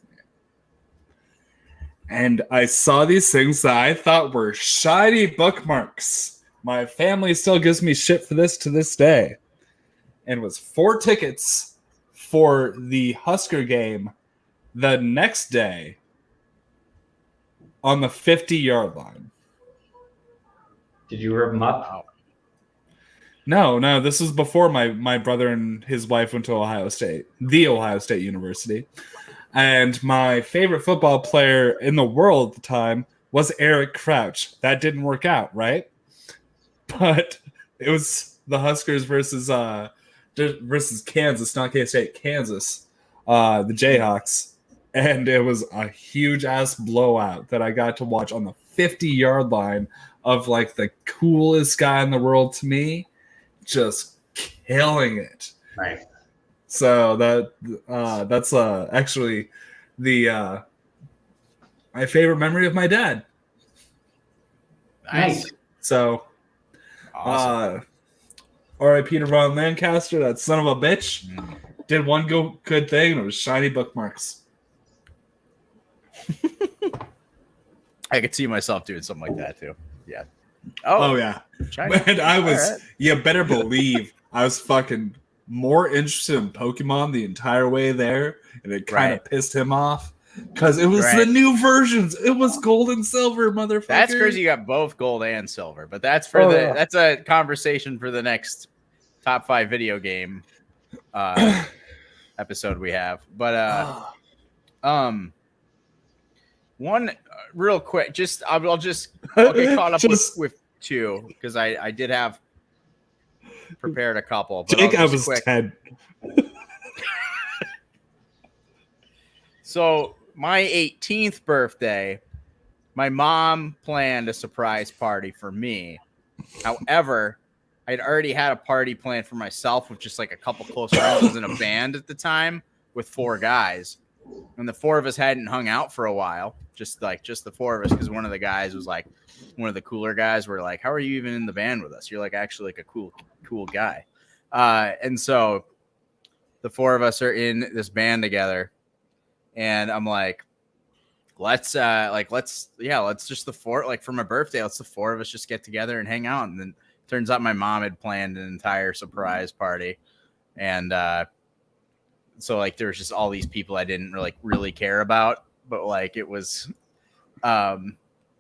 And I saw these things that I thought were shiny bookmarks. My family still gives me shit for this to this day. And it was 4 tickets for the Husker game the next day on the 50-yard line. Did you rip them up? No, this was before my brother and his wife went to Ohio State University. And my favorite football player in the world at the time was Eric Crouch. That didn't work out, right? But it was the Huskers versus Kansas, not K-State, Kansas, the Jayhawks. And it was a huge-ass blowout that I got to watch on the 50-yard line of, like, the coolest guy in the world to me, just killing it. Right. So that's actually the my favorite memory of my dad. Nice. So Awesome. R.I.P. to Ron Lancaster, that son of a bitch. Did one good thing, and it was shiny bookmarks. I could see myself doing something like that too. Yeah. Oh yeah. China. And I was, All right. you better believe, I was fucking more interested in Pokemon the entire way there, and it kind of pissed him off because it was the new versions. It was gold and silver, motherfucker. That's crazy. You got both gold and silver, but that's for that's a conversation for the next top 5 video game episode we have. But one real quick, just I'll get caught up with 2 because I did have prepared a couple. But Jake, I was quick. 10. So my 18th birthday, my mom planned a surprise party for me. However, I'd already had a party planned for myself with just like a couple close friends. I was in a band at the time with 4 guys. And the 4 of us hadn't hung out for a while. Just the 4 of us, because one of the guys was like one of the cooler guys. Were like, how are you even in the band with us? You're like actually like a cool guy. And so the 4 of us are in this band together. And I'm like, let's just the 4, like for my birthday, let's the 4 of us just get together and hang out. And then turns out my mom had planned an entire surprise party. And so like there was just all these people I didn't really care about, but like it was but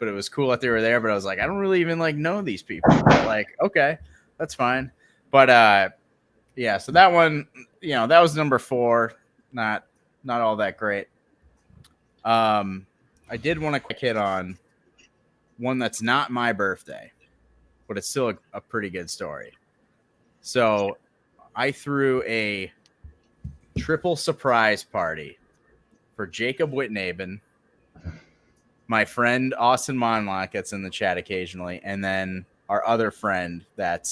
it was cool that they were there. But I was like, I don't really even like know these people. But like, okay, that's fine. But yeah, so that one, that was number 4. Not all that great. I did want to hit on one that's not my birthday, but it's still a pretty good story. So I threw a triple surprise party for Jacob Whitnaben, my friend Austin Monlock that's in the chat occasionally, and then our other friend that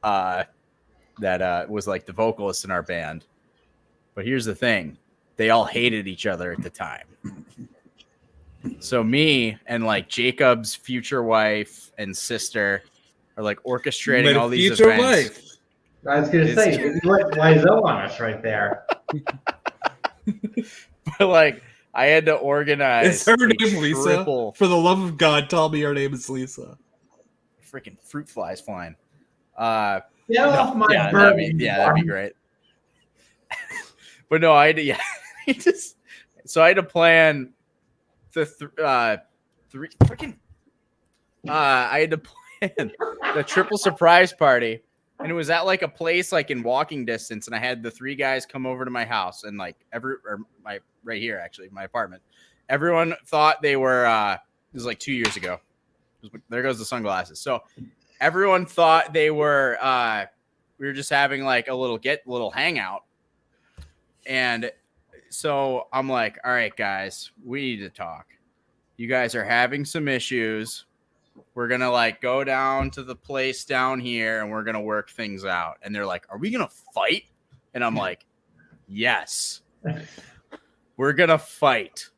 was like the vocalist in our band. But here's the thing. They all hated each other at the time. So me and like Jacob's future wife and sister are like orchestrating all these events. Wife. I was going to say, why is that on us right there? But like, I had to organize. Is her name Lisa? For the love of God, tell me her name is Lisa. Freaking fruit flies flying. That'd be great. But no, I had to, so I had to plan the I had to plan the triple surprise party, and it was at like a place like in walking distance, and I had the 3 guys come over to my house, and like right here actually, my apartment. Everyone thought they were it was like 2 years ago. There goes the sunglasses. So everyone thought they were we were just having like a little hangout. And so I'm like, all right, guys, we need to talk. You guys are having some issues. We're going to like go down to the place down here and we're going to work things out. And they're like, are we going to fight? And I'm like, yes, we're going to fight.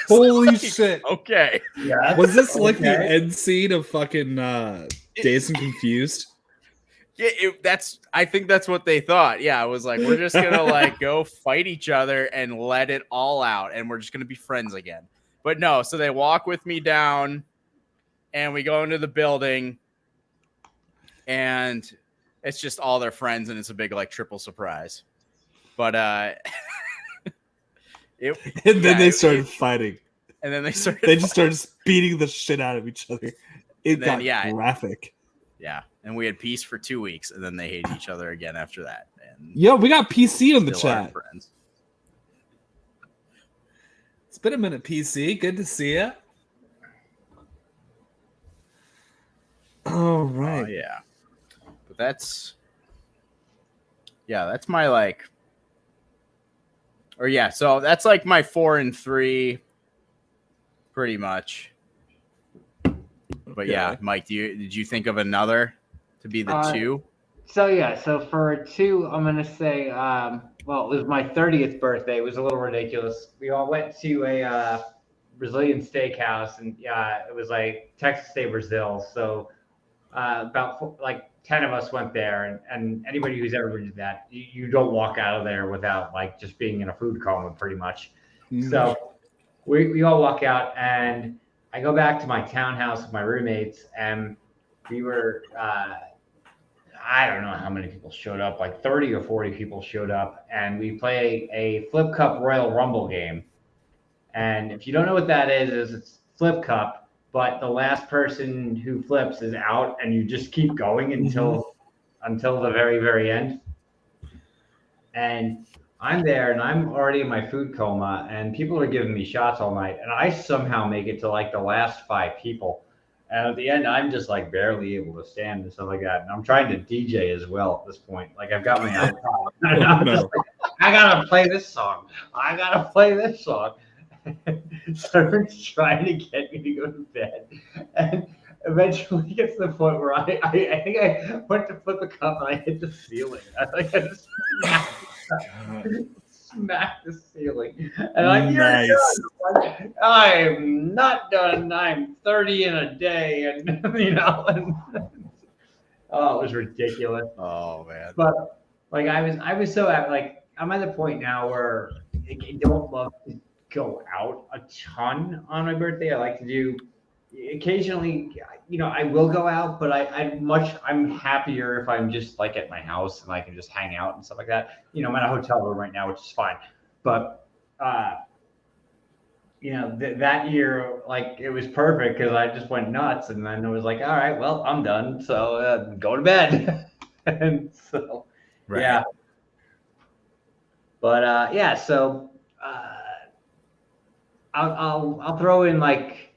Holy shit. Okay. Yeah, was this like the end scene of fucking Dazed and Confused? Yeah, I think that's what they thought. Yeah, I was like, we're just gonna like go fight each other and let it all out, and we're just gonna be friends again. But no, so they walk with me down, and we go into the building, and it's just all their friends, and it's a big like triple surprise. But they started fighting, and then they just started beating the shit out of each other. It got graphic. Yeah, and we had peace for 2 weeks, and then they hated each other again after that. And yo, we got PC in the chat. It's been a minute, PC. Good to see you. All right. Yeah. But that's my like, so that's like my 4 and 3 pretty much. But yeah, Mike, did you think of another to be the 2? So for 2, I'm gonna say, well, it was my 30th birthday. It was a little ridiculous. We all went to a Brazilian steakhouse, and it was like Texas Day Brazil. So like 10 of us went there, and anybody who's ever been to that, you don't walk out of there without like just being in a food coma, pretty much. So we all walk out, and I go back to my townhouse with my roommates, and we were. I don't know how many people showed up, like 30 or 40 people showed up, and we play a Flip Cup Royal Rumble game. And if you don't know what that is it's Flip Cup, but the last person who flips is out, and you just keep going until the very, very end. And I'm there, and I'm already in my food coma, and people are giving me shots all night, and I somehow make it to like the last 5 people. And at the end, I'm just like barely able to stand and stuff like that. And I'm trying to DJ as well at this point. Like I've got my iPod. And I'm just like, I gotta play this song. I gotta play this song. So everyone's trying to get me to go to bed. And eventually it gets to the point where I think I went to flip a cup and I hit the ceiling. I just smacked the ceiling. And I'm Nice. done. I'm not done. I'm 30 in a day. And, and oh, it was ridiculous. Oh man. But like I was so like I'm at the point now where I don't love to go out a ton on my birthday. I like to do occasionally, I will go out, but I'm happier if I'm just like at my house and I can just hang out and stuff like that. I'm in a hotel room right now, which is fine. But that year, like it was perfect because I just went nuts, and then it was like, all right, well, I'm done, so go to bed. And so, Right. yeah. But so I'll throw in like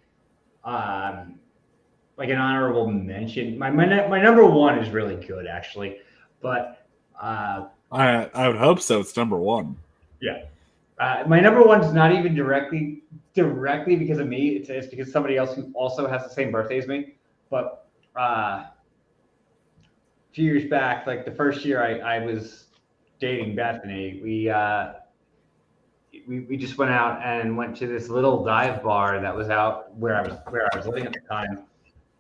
an honorable mention. My number 1 is really good actually, but I would hope so. It's number 1. Yeah. My number 1 is not even directly because of me. It's because somebody else who also has the same birthday as me. But a few years back, like the first year I was dating Bethany, we just went out and went to this little dive bar that was out where I was living at the time,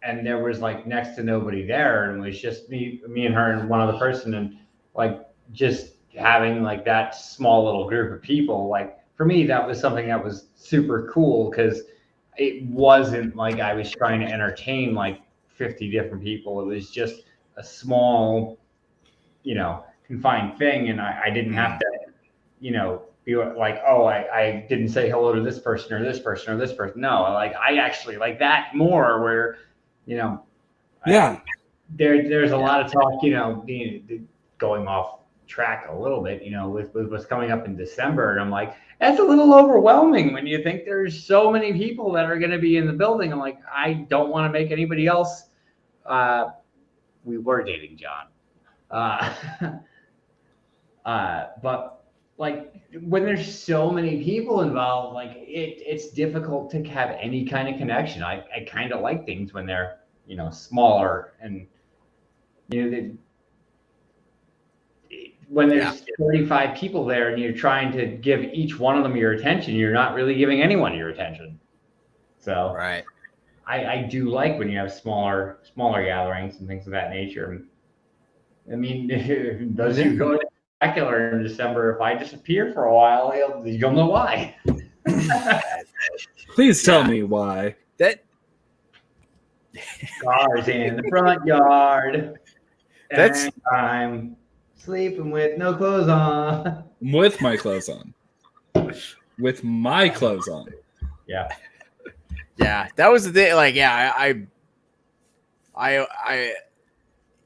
and there was like next to nobody there, and it was just me and her and one other person, and like just having like that small little group of people, like for me that was something that was super cool because it wasn't like I was trying to entertain like 50 different people. It was just a small, confined thing, and I didn't have to, be like, oh, I didn't say hello to this person or this person or this person. No, like I actually like that more where, yeah, there's a lot of talk, going off track a little bit, with what's coming up in December. And I'm like, that's a little overwhelming when you think there's so many people that are going to be in the building. I'm like, I don't want to make anybody else. We were dating John. But like when there's so many people involved, like it's difficult to have any kind of connection. I kind of like things when they're, smaller, and, when there's 35 people there and you're trying to give each one of them your attention, you're not really giving anyone your attention. So Right. I do like when you have smaller gatherings and things of that nature. I mean, those who go to Spectacular in December, if I disappear for a while, you'll know why. Please tell me why. That Cars in the front yard. That's- and I'm sleeping with no clothes on. With my clothes on. With my clothes on. Yeah. Yeah, that was the thing. Like, yeah, I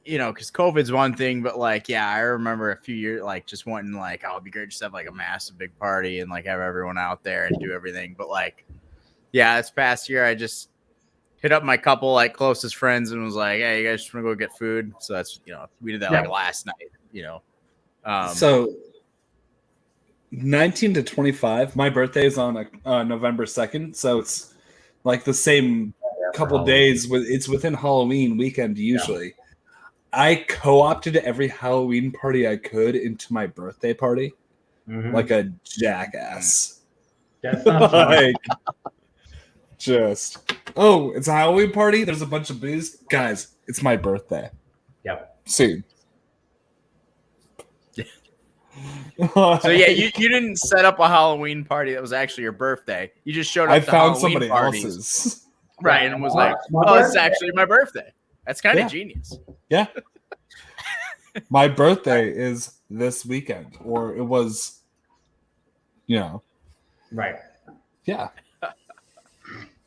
because COVID's one thing, but like, yeah, I remember a few years, like, just wanting, like, oh, it'd be great just to have like a massive big party and like have everyone out there and do everything. But like, yeah, this past year, I just hit up my couple like closest friends and was like, hey, you guys just want to go get food? So that's, we did that like last night, So 19 to 25, my birthday is on November 2nd. So it's like the same couple days. It's within Halloween weekend usually. I co-opted every Halloween party I could into my birthday party, like a jackass. That sounds fun. Like, just it's a Halloween party. There's a bunch of booze, guys. It's my birthday. Yep. Soon. So yeah, you didn't set up a Halloween party that was actually your birthday. You just showed up I to found Halloween somebody parties. else's. Right, and was like, My "Oh, it's birthday? actually my birthday." That's kind of Yeah. genius. Yeah. My birthday is this weekend, or it was, Right. Yeah. All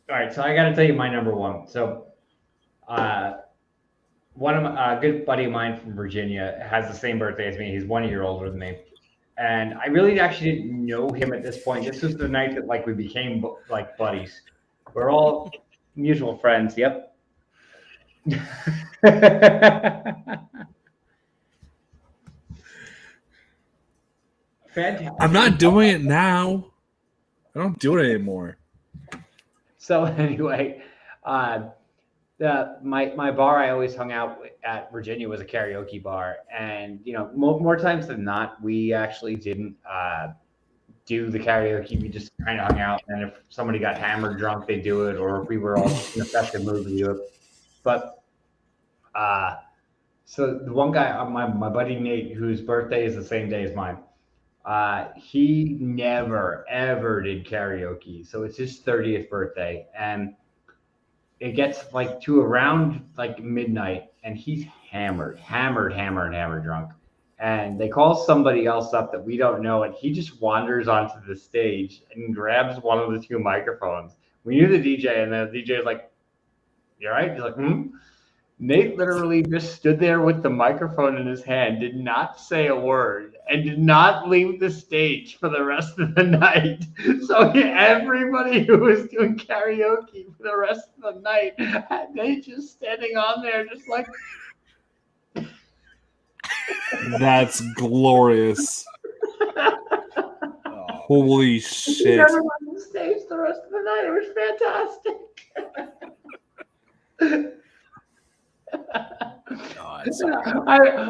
right, so I got to tell you my number one. So, one of a good buddy of mine from Virginia has the same birthday as me. He's 1 year older than me, and I really actually didn't know him at this point. This was the night that we became like buddies. We're all mutual friends. Yep. Fantastic. I'm not doing it now. I don't do it anymore. So anyway, my bar I always hung out at Virginia was a karaoke bar, and more times than not we actually didn't do the karaoke. We just kind of hung out, and if somebody got hammered drunk, they'd do it, or if we were all in a festive mood, we do it. But so the one guy, my buddy Nate, whose birthday is the same day as mine, he never ever did karaoke. So it's his 30th birthday, and it gets to around midnight, and he's hammered drunk. And they call somebody else up that we don't know, and he just wanders onto the stage and grabs one of the two microphones. We knew the DJ, and the DJ is like, "You all right?" He's like, "Hmm." Nate literally just stood there with the microphone in his hand, did not say a word, and did not leave the stage for the rest of the night. So everybody who was doing karaoke for the rest of the night had Nate just standing on there, just like. That's glorious. Holy He shit. never left the stage the rest of the night. It was fantastic.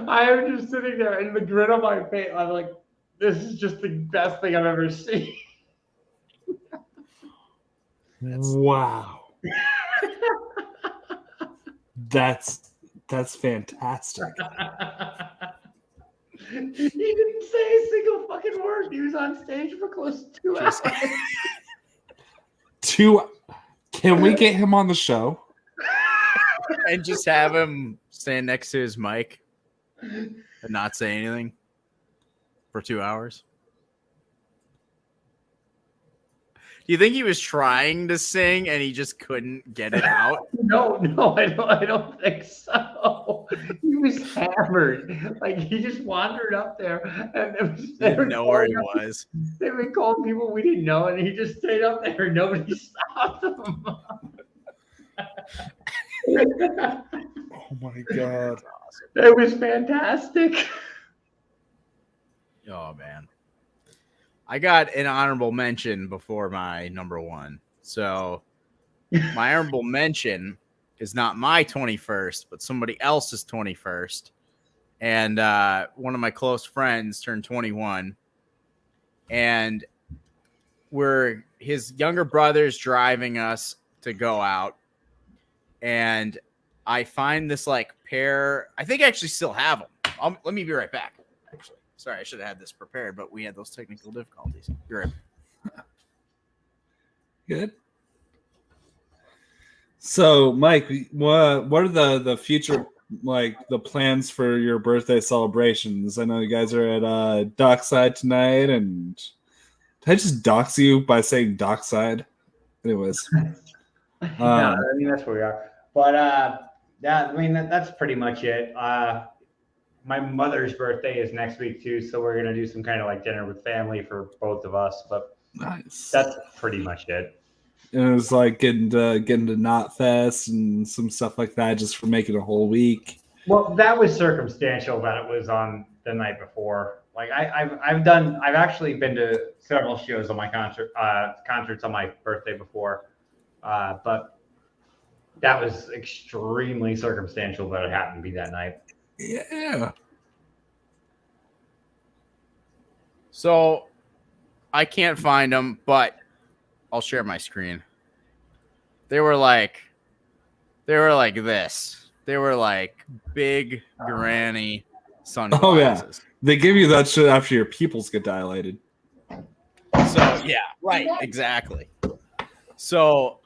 I am just sitting there, and the grin on my face, I'm like, this is just the best thing I've ever seen. Wow. That's fantastic. He didn't say a single fucking word. He was on stage for close to 2 hours. Can we get him on the show? And just have him stand next to his mic and not say anything for 2 hours. Do you think he was trying to sing and he just couldn't get it out? No, I don't think so. He was hammered. He just wandered up there, and They didn't know where he was. They were calling people we didn't know, and he just stayed up there. Nobody stopped him. Oh my god. It was fantastic. Oh man. I got an honorable mention before my number one. So my honorable mention is not my 21st, but somebody else's 21st. And one of my close friends turned 21. And his younger brother's driving us to go out. And I find this pair. I think I actually still have them. Let me be right back. Actually, sorry, I should have had this prepared, but we had those technical difficulties. You're right. Good. So, Mike, what are the future the plans for your birthday celebrations? I know you guys are at Dockside tonight, and did I just dox you by saying Dockside? Anyways, No, I mean that's where we are. But that's pretty much it. My mother's birthday is next week too, so we're gonna do some kind of dinner with family for both of us. But nice. That's pretty much it. And it was getting to Knot Fest and some stuff like that, just for making a whole week. Well, that was circumstantial that it was on the night before. I've actually been to several shows on my concerts on my birthday before, but that was extremely circumstantial that it happened to be that night. Yeah. So I can't find them, but I'll share my screen. They were like this. They were like big granny sunglasses. Oh, yeah. They give you that shit after your pupils get dilated. So yeah, right, exactly. So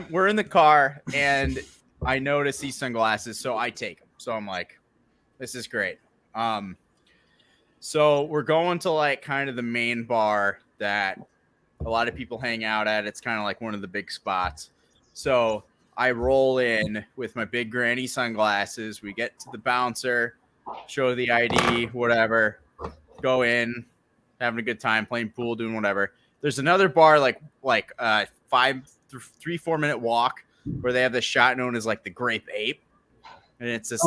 we're in the car and I notice these sunglasses, so I take them. So I'm like, this is great. So we're going to like kind of the main bar that a lot of people hang out at. It's kind of like one of the big spots. So I roll in with my big granny sunglasses. We get to the bouncer, show the ID, whatever, go in, having a good time, playing pool, doing whatever. There's another bar like 3-4 minute walk where they have this shot known as like the Grape Ape, and it's just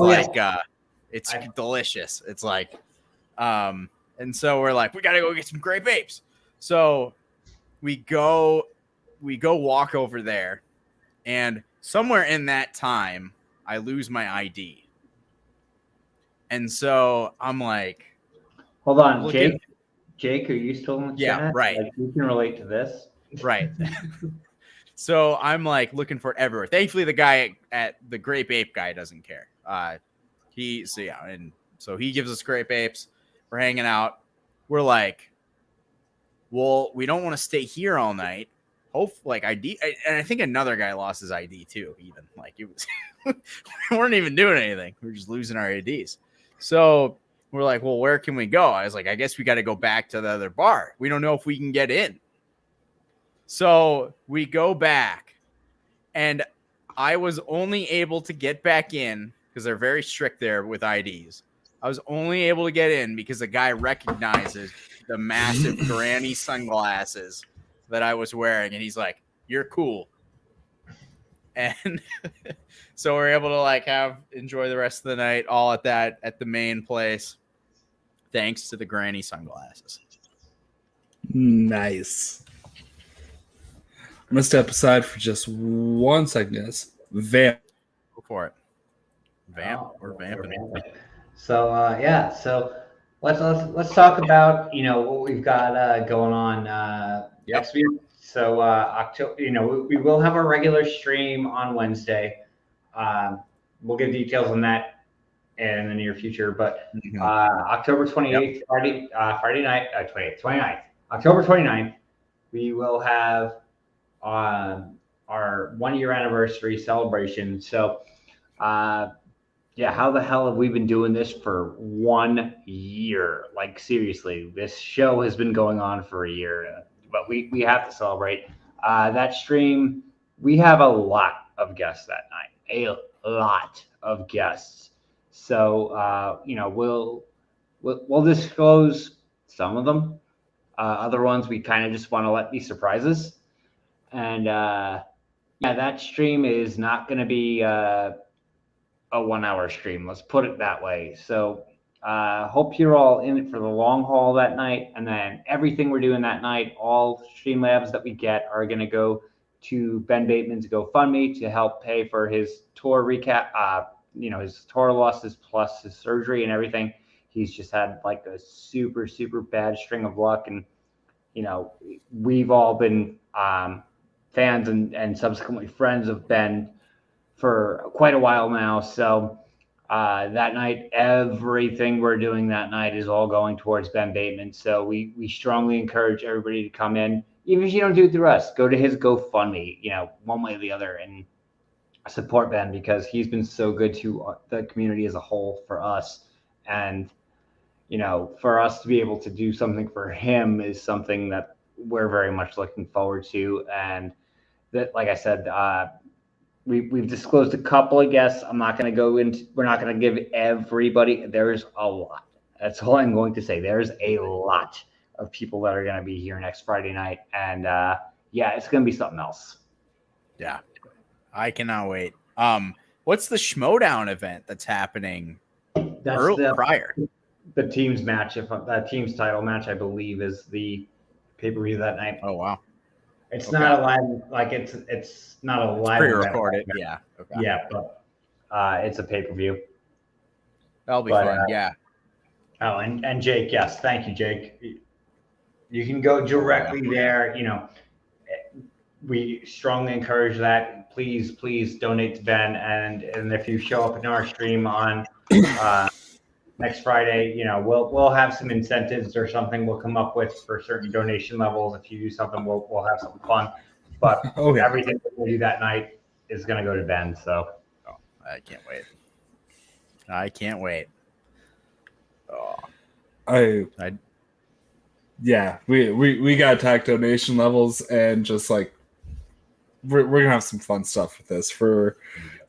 it's delicious. It's like, and so we're like, we gotta go get some Grape Apes. So we go walk over there, and somewhere in that time, I lose my ID, and so I'm like, hold on, Jake, are you still in the chat? Yeah, right. Like, you can relate to this, right. So I'm like looking for it everywhere. Thankfully, the guy at the Grape Ape guy doesn't care. And so he gives us Grape Apes. We're hanging out. We're like, well, we don't want to stay here all night. Like ID, and I think another guy lost his ID too. Even like it was, we weren't even doing anything. We were just losing our IDs. So we're like, well, where can we go? I was like, I guess we got to go back to the other bar. We don't know if we can get in. So we go back, and I was only able to get back in because they're very strict there with IDs. I was only able to get in because the guy recognizes the massive granny sunglasses that I was wearing, and he's like, "You're cool." And so we're able to like enjoy the rest of the night all at the main place, thanks to the granny sunglasses. Nice. I'm gonna step aside for just 1 second, guys. Vamp. Go for it. We're vamping. So so let's talk about what we've got going on next week. So October, we will have a regular stream on Wednesday. We'll give details on that in the near future, but October 28th, Friday night, 29th, October 29th, we will have our 1 year anniversary celebration. So how the hell have we been doing this for 1 year? Like, seriously, this show has been going on for a year, but we have to celebrate. That stream, we have a lot of guests that night, a lot of guests. So, we'll disclose some of them. Other ones we kind of just want to let be surprises. And that stream is not going to be a 1 hour stream. Let's put it that way. So hope you're all in it for the long haul that night. And then everything we're doing that night, all Streamlabs that we get are going to go to Ben Bateman's GoFundMe to help pay for his tour recap, his tour losses plus his surgery and everything. He's just had like a super, super bad string of luck. And, we've all been fans and subsequently friends of Ben for quite a while now. So that night, everything we're doing that night is all going towards Ben Bateman. So we strongly encourage everybody to come in. Even if you don't do it through us, go to his GoFundMe, one way or the other, and support Ben because he's been so good to the community as a whole for us. And, for us to be able to do something for him is something that we're very much looking forward to. And that, like I said, we've disclosed a couple of guests. I'm not going to go into, we're not going to give everybody, there's a lot. That's all I'm going to say. There's a lot of people that are going to be here next Friday night. And it's going to be something else. Yeah. I cannot wait. What's the Schmodown event that's happening prior? The team's match, if the team's title match, I believe, is the pay-per-view that night. Oh, wow. It's not a live, like it's not a live pre-recorded. Yeah. Okay. Yeah, but it's a pay-per-view. That'll be But, fun. Yeah. Oh, and Jake, yes, thank you, Jake. You can go directly there. We strongly encourage that. Please donate to Ben, and if you show up in our stream on next Friday, we'll have some incentives or something we'll come up with for certain donation levels. If you do something, we'll have something fun. But everything that we do that night is going to go to Ben. So I can't wait. Oh, we got to attack donation levels and just like we're gonna have some fun stuff with this for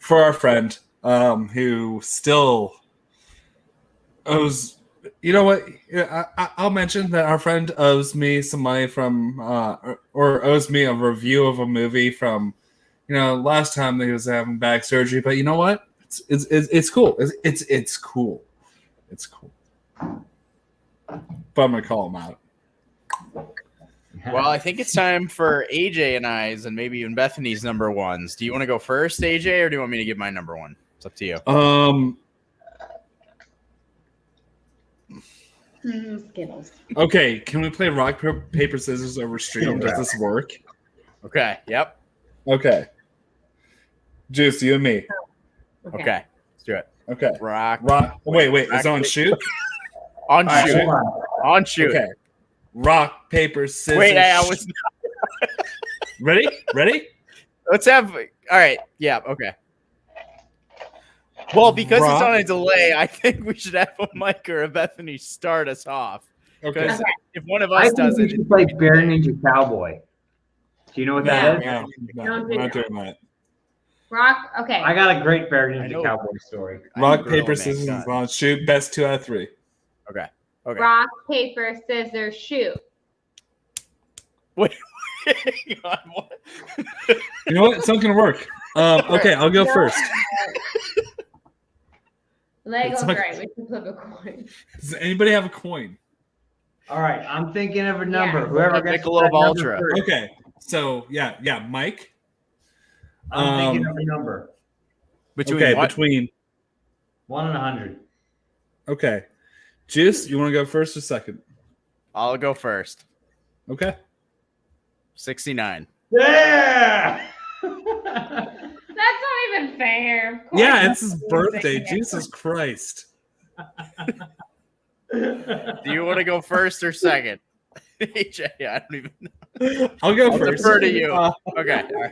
our friend who still owes. You know what? I'll mention that our friend owes me some money from or owes me a review of a movie from last time that he was having back surgery. But you know what? It's cool. It's cool. It's cool. But I'm gonna call him out. Well, I think it's time for AJ and I's and maybe even Bethany's number ones. Do you want to go first, AJ, or do you want me to give my number one? It's up to you. Skittles. Okay, can we play rock, paper, scissors over stream? Does this work? Okay. Yep. Okay. Juice, you and me. Okay. Let's do it. Okay. Rock. Wait. Is it on shoot? On shoot. Right, On shoot. Okay. Rock, paper, scissors. Wait, I was Ready? Let's have. All right. Yeah. Okay. Well, because it's on a delay, I think we should have a Mike or a Bethany start us off. Okay. Because if one of us does we it, should play Bear Ninja Cowboy. Do you know what that is? No, we're not doing that. Rock. Okay. I got a great Bear Ninja Cowboy story. Rock, paper, scissors on shoot. Best 2 out of 3. Okay. Rock, paper, scissors, shoot. Wait. God, what? You know what? It's not gonna work. Okay, I'll go first. Legos, right? We should flip a coin. Does anybody have a coin? All right, I'm thinking of a number. Yeah. Whoever gets Michelob that number Ultra. first. Okay, so yeah, Mike. I'm thinking of a number. Between 1 and 100. Okay, Juice, you want to go first or second? I'll go first. Okay. 69. Yeah. That's not even fair. Of course Yeah, it's his it's birthday. fair. Jesus Christ. Do you want to go first or second? AJ, I don't even know. I'll go I'll first. defer to you. Okay. All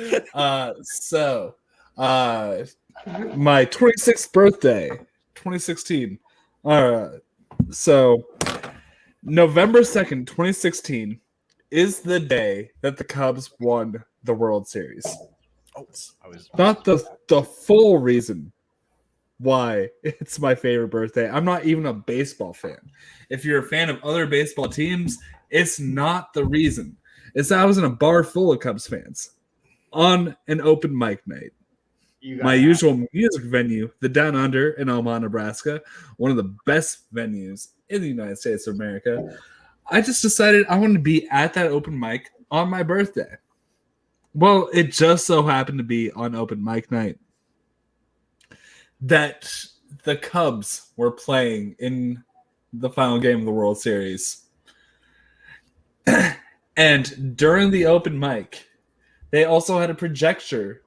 right. So, my 26th birthday, 2016. So, November 2nd, 2016 is the day that the Cubs won the World Series. Oh, I was Not the full reason why it's my favorite birthday. I'm not even a baseball fan. If you're a fan of other baseball teams, it's not the reason. It's that I was in a bar full of Cubs fans on an open mic night. My usual music venue, the Down Under in Omaha, Nebraska, one of the best venues in the United States of America. I just decided I wanted to be at that open mic on my birthday. Well, it just so happened to be on open mic night that the Cubs were playing in the final game of the World Series. And during the open mic, they also had a projector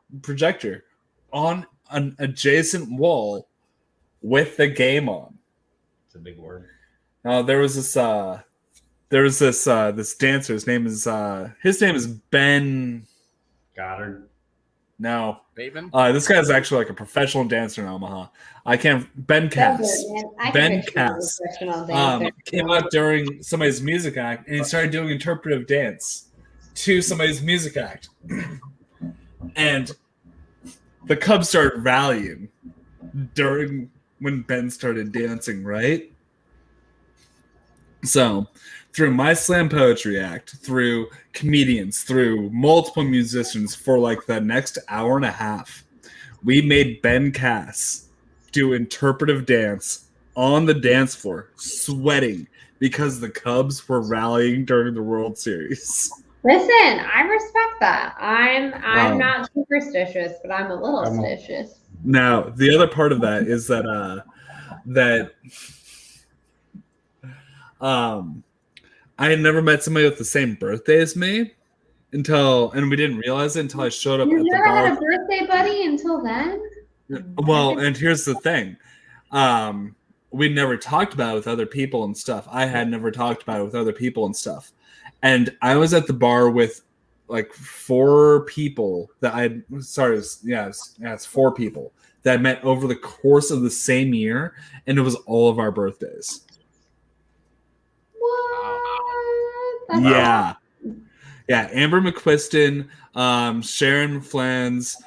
on an adjacent wall with the game on. It's a big word. There was this dancer. His name is Ben Goddard. No. Bateman? This guy's actually like a professional dancer in Omaha. Ben Cass. Ben Cass came out during somebody's music act, and he started doing interpretive dance to somebody's music act. And the Cubs started rallying during when Ben started dancing, right? So, through my slam poetry act, through comedians, through multiple musicians for like the next hour and a half, we made Ben Cass do interpretive dance on the dance floor, sweating because the Cubs were rallying during the World Series. Listen, I respect that. I'm not superstitious, but I'm a little stitious. Now, the other part of that is that I had never met somebody with the same birthday as me and we didn't realize it until I showed up You at the never bar. had a birthday buddy until then? Well, and here's the thing. We never talked about it with other people and stuff. I had never talked about it with other people and stuff. And I was at the bar with like 4 people that it's 4 people that I met over the course of the same year, and it was all of our birthdays. What? That's Yeah. Yeah, Amber McQuiston, Sharon Flans,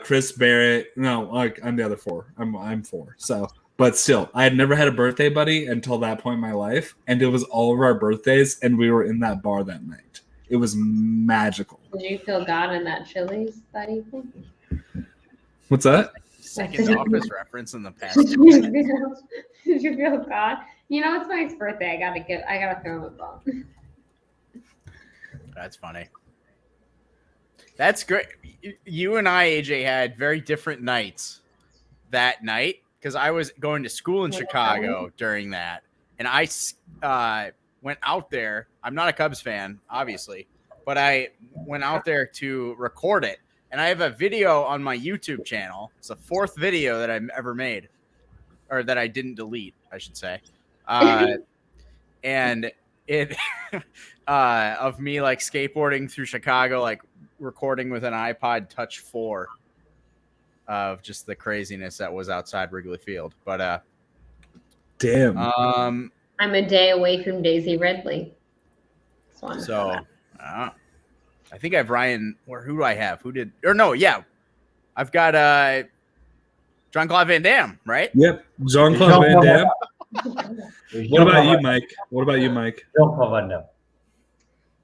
Chris Barrett. No, I'm the other 4. I'm 4. So, but still, I had never had a birthday buddy until that point in my life, and it was all of our birthdays, and we were in that bar that night. It was magical. Did you feel God in that Chili's that evening? What's that? Second Office reference in the past. Did you feel God? You know, it's Mike's birthday. I gotta throw him a bone. That's funny. That's great. You and I, AJ, had very different nights that night because I was going to school in Chicago during that, and I went out there. I'm not a Cubs fan, obviously, but I went out there to record it, and I have a video on my YouTube channel. It's the 4th video that I've ever made, or that I didn't delete, I should say, and it of me like skateboarding through Chicago, like recording with an iPod Touch 4 of just the craziness that was outside Wrigley Field. But damn. I'm a day away from Daisy Ridley. So I think I have Ryan. Who do I have? Who did? Or no, yeah, I've got Jean-Claude Van Damme, right? Yep, Jean-Claude Van Damme. What about you, Mike? Jean-Claude Van Damme.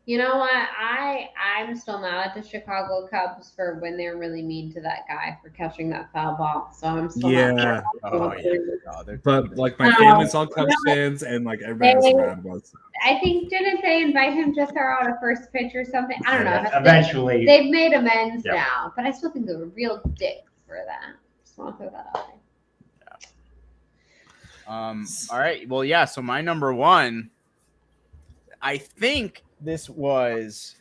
You know what? I'm still mad at the Chicago Cubs for when they were really mean to that guy for catching that foul ball. So I'm still mad. Oh, yeah. But like my family's all Cubs fans, and like everybody around was. I think didn't they invite him to throw out a first pitch or something? I don't know. Eventually, they've made amends now, but I still think they were real dicks for that. Just want to throw that out there. All right. Well, yeah. So my number 1, I think this was.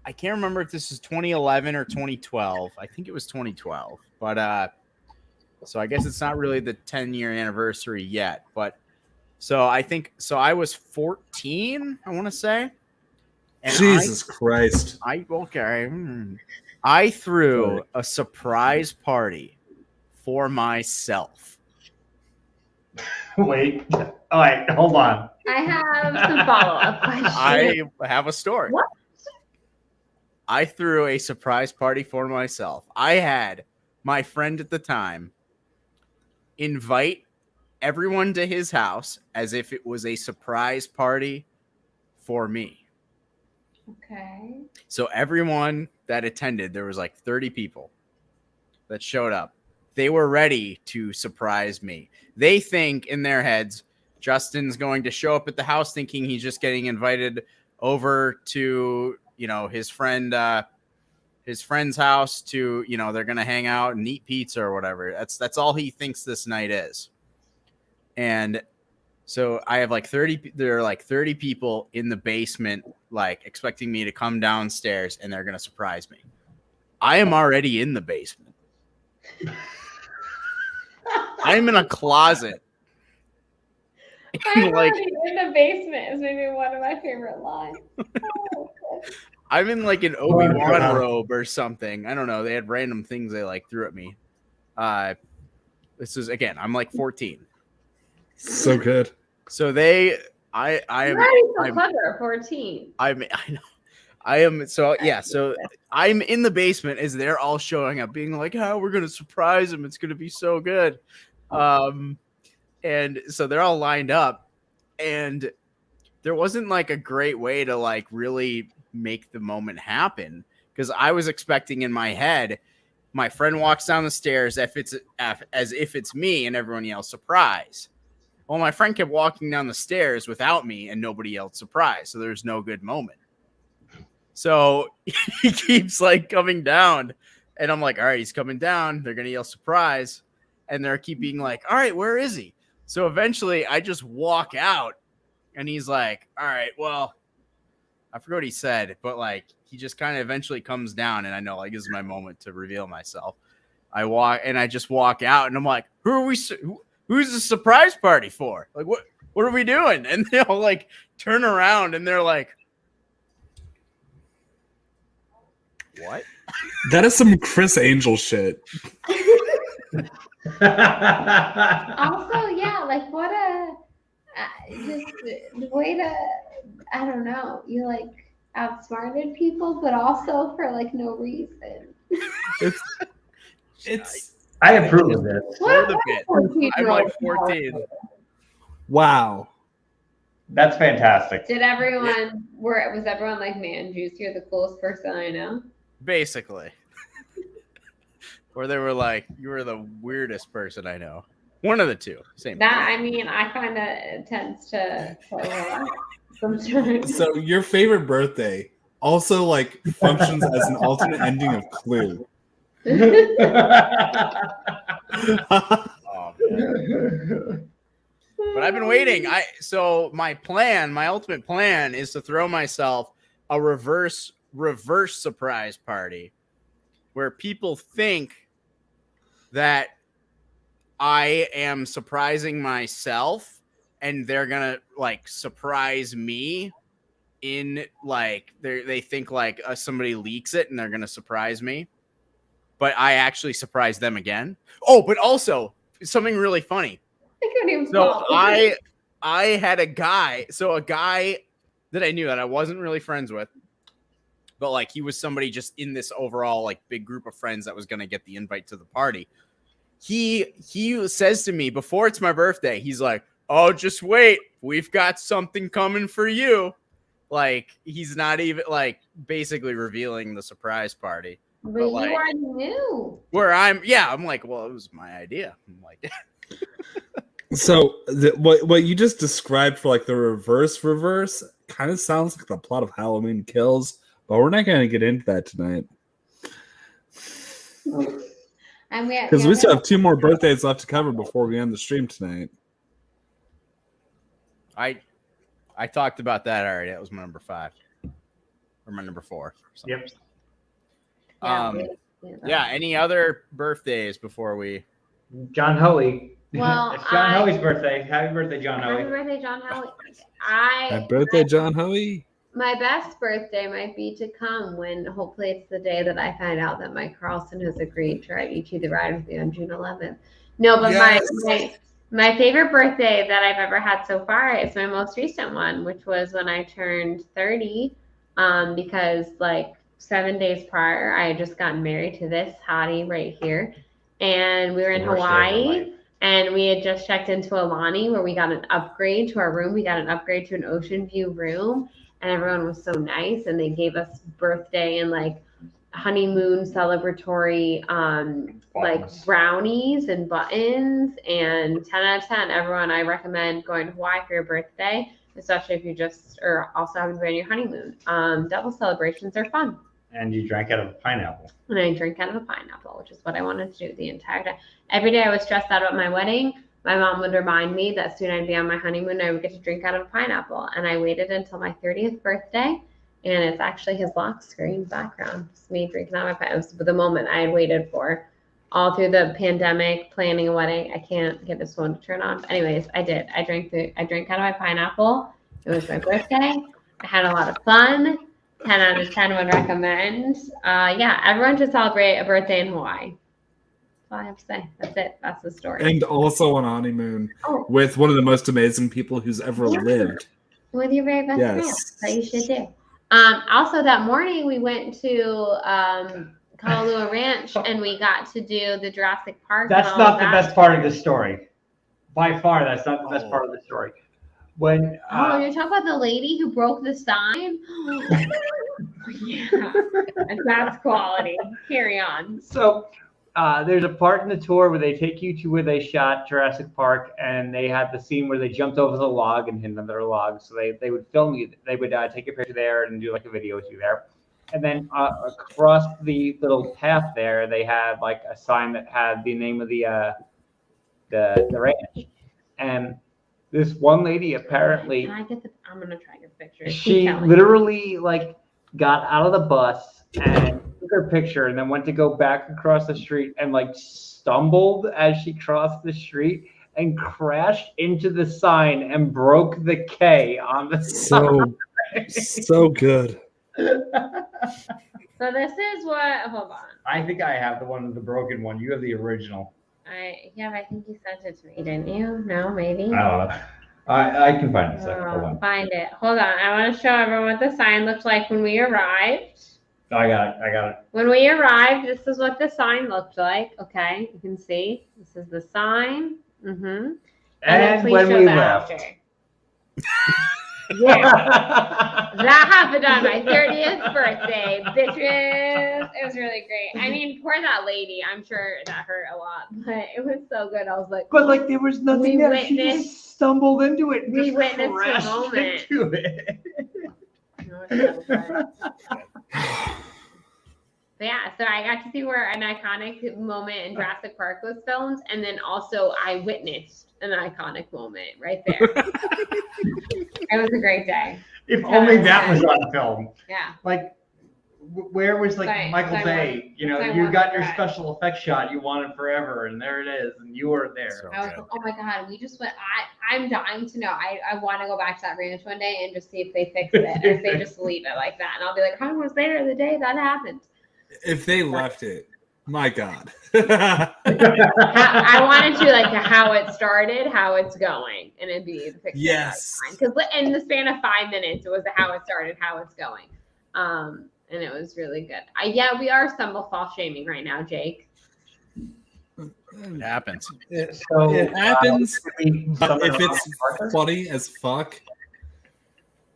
I can't remember if this is 2011 or 2012. I think it was 2012. But so I guess it's not really the 10-year anniversary yet. But so I was 14, I want to say. And Jesus Christ. I threw a surprise party for myself. Wait. All right, hold on. I have some follow-up questions. I have a story. What? I threw a surprise party for myself. I had my friend at the time invite everyone to his house as if it was a surprise party for me. Okay. So everyone that attended, there was like 30 people that showed up. They were ready to surprise me. They think in their heads, Justin's going to show up at the house thinking he's just getting invited over to, his friend's house to, they're going to hang out and eat pizza or whatever. That's all he thinks this night is. And so I have there are like 30 people in the basement, like expecting me to come downstairs and they're going to surprise me. I am already in the basement. I'm in a closet. I'm already in the basement is maybe one of my favorite lines. I'm in like an Obi-Wan robe or something. I don't know. They had random things they like threw at me. This is again, I'm like 14. So good. So I'm clever, 14. I know. I am so I'm in the basement as they're all showing up, being like, "Oh, we're gonna surprise him. It's gonna be so good." And so they're all lined up, and there wasn't like a great way to like really make the moment happen because I was expecting in my head, my friend walks down the stairs as if it's me, and everyone yells surprise. Well, my friend kept walking down the stairs without me, and nobody yelled surprise, so there's no good moment. So he keeps like coming down, And I'm like, all right, he's coming down. They're going to yell surprise. And they're keep being like, all right, where is he? So eventually I just walk out and he's like, all right, well, I forgot what he said, but like he just kind of eventually comes down and I know like this is my moment to reveal myself. I just walk out and I'm like, who's the surprise party for? Like, what are we doing? And they'll like turn around and they're like, what? That is some Chris Angel shit. Also, yeah, like what just the way to, I don't know, you like outsmarted people, but also for like no reason. It's I approve of this. For the bit. I'm like 14. Wow. That's fantastic. Was everyone like, man, Juice, you're the coolest person I know? Basically. Or they were like, you were the weirdest person I know. One of the two. Same. I mean, I find that it tends to sometimes. So your favorite birthday also like functions as an alternate ending of Clue. Oh, man. But I've been waiting. So my ultimate plan is to throw myself a reverse surprise party where people think that I am surprising myself and they're gonna like surprise me in like they think like somebody leaks it and they're gonna surprise me, but I actually surprise them again. Oh, but also something really funny. So I had a guy that I knew that I wasn't really friends with, but like he was somebody just in this overall like big group of friends that was gonna get the invite to the party. He says to me before it's my birthday, he's like, "Oh, just wait, we've got something coming for you." Like he's not even like basically revealing the surprise party. But you already knew. I'm like, well, it was my idea. I'm like, so what you just described for like the reverse kind of sounds like the plot of Halloween Kills, but we're not going to get into that tonight. Because we still have 2 more birthdays left to cover before we end the stream tonight. I talked about that already. That was my number 5 or my number 4. Yep. Yeah. Any other birthdays before we? John Hoey. Well, it's John Hoey's birthday. Happy birthday, John Hoey. Happy birthday, John Hoey. Happy birthday, John Hoey. My best birthday might be to come when hopefully it's the day that I find out that Mike Carlson has agreed to ride ET the Ride with me on June 11th. No, but yes. my favorite birthday that I've ever had so far is my most recent one, which was when I turned 30. Because like 7 days prior, I had just gotten married to this hottie right here, and we were in Hawaii. And we had just checked into Alani where we got an upgrade to our room. We got an upgrade to an ocean view room. And everyone was so nice. And they gave us birthday and like honeymoon celebratory like brownies and buttons. And 10 out of 10, everyone, I recommend going to Hawaii for your birthday, especially if you just are also having a brand new honeymoon. Double celebrations are fun. And you drank out of a pineapple. And I drank out of a pineapple, which is what I wanted to do the entire day. Every day I was stressed out about my wedding. My mom would remind me that soon I'd be on my honeymoon and I would get to drink out of a pineapple. And I waited until my 30th birthday, and it's actually his lock screen background. It's me drinking out of my pineapple. It was the moment I had waited for all through the pandemic, planning a wedding. I can't get this phone to turn on. But anyways, I did. I drank out of my pineapple. It was my birthday. I had a lot of fun. 10 out of 10 would recommend. Yeah, everyone should celebrate a birthday in Hawaii. That's all I have to say. That's it. That's the story. And also on honeymoon with one of the most amazing people who's ever lived. With your very best friend. That's what you should do. Also, that morning we went to Kalalua Ranch and we got to do the Jurassic Park. That's not the best part of the story. By far, that's not the best part of the story. When you're talking about the lady who broke the sign? Yeah, that's quality. Carry on. So there's a part in the tour where they take you to where they shot Jurassic Park, and they had the scene where they jumped over the log and hit another log. So they would film you. They would take a picture there and do like a video with you there. And then across the little path there, they had like a sign that had the name of the ranch. And this one lady apparently, Can I get the? I'm gonna try your picture. she literally like got out of the bus and took her picture, and then went to go back across the street and like stumbled as she crossed the street and crashed into the sign and broke the K on the sign. So good. So this is what. Hold on. I think I have the broken one. You have the original. I think you sent it to me, didn't you? No, maybe. I don't know. I can find it. Hold on. Find it. Hold on. I want to show everyone what the sign looked like when we arrived. I got it. When we arrived, this is what the sign looked like. Okay, you can see. This is the sign. Mm-hmm. And when we left. Yeah. That happened on my 30th birthday, bitches. It was really great. I mean, poor that lady. I'm sure that hurt a lot, but it was so good. I was like, but like there was nothing there. She just stumbled into it. We witnessed the moment. Into it. But yeah, so I got to see where an iconic moment in Jurassic Park was filmed, and then also I witnessed an iconic moment right there. It was a great day. If only that was on film. Yeah. Like, where was like Michael Bay? You know, you got your special effects shot you wanted forever, and there it is, and you were there. So I was like, oh my god, we just went. I'm dying to know. I want to go back to that ranch one day and just see if they fixed it, or if they just leave it like that, and I'll be like, I was there the day that happened. If they left it, my God. I wanted to like how it started, how it's going, and it'd be the picture. Yes. Because in the span of 5 minutes, it was how it started, how it's going, and it was really good. Yeah, we are stumble fall shaming right now, Jake. It happens. So it happens. But if it's funny as fuck,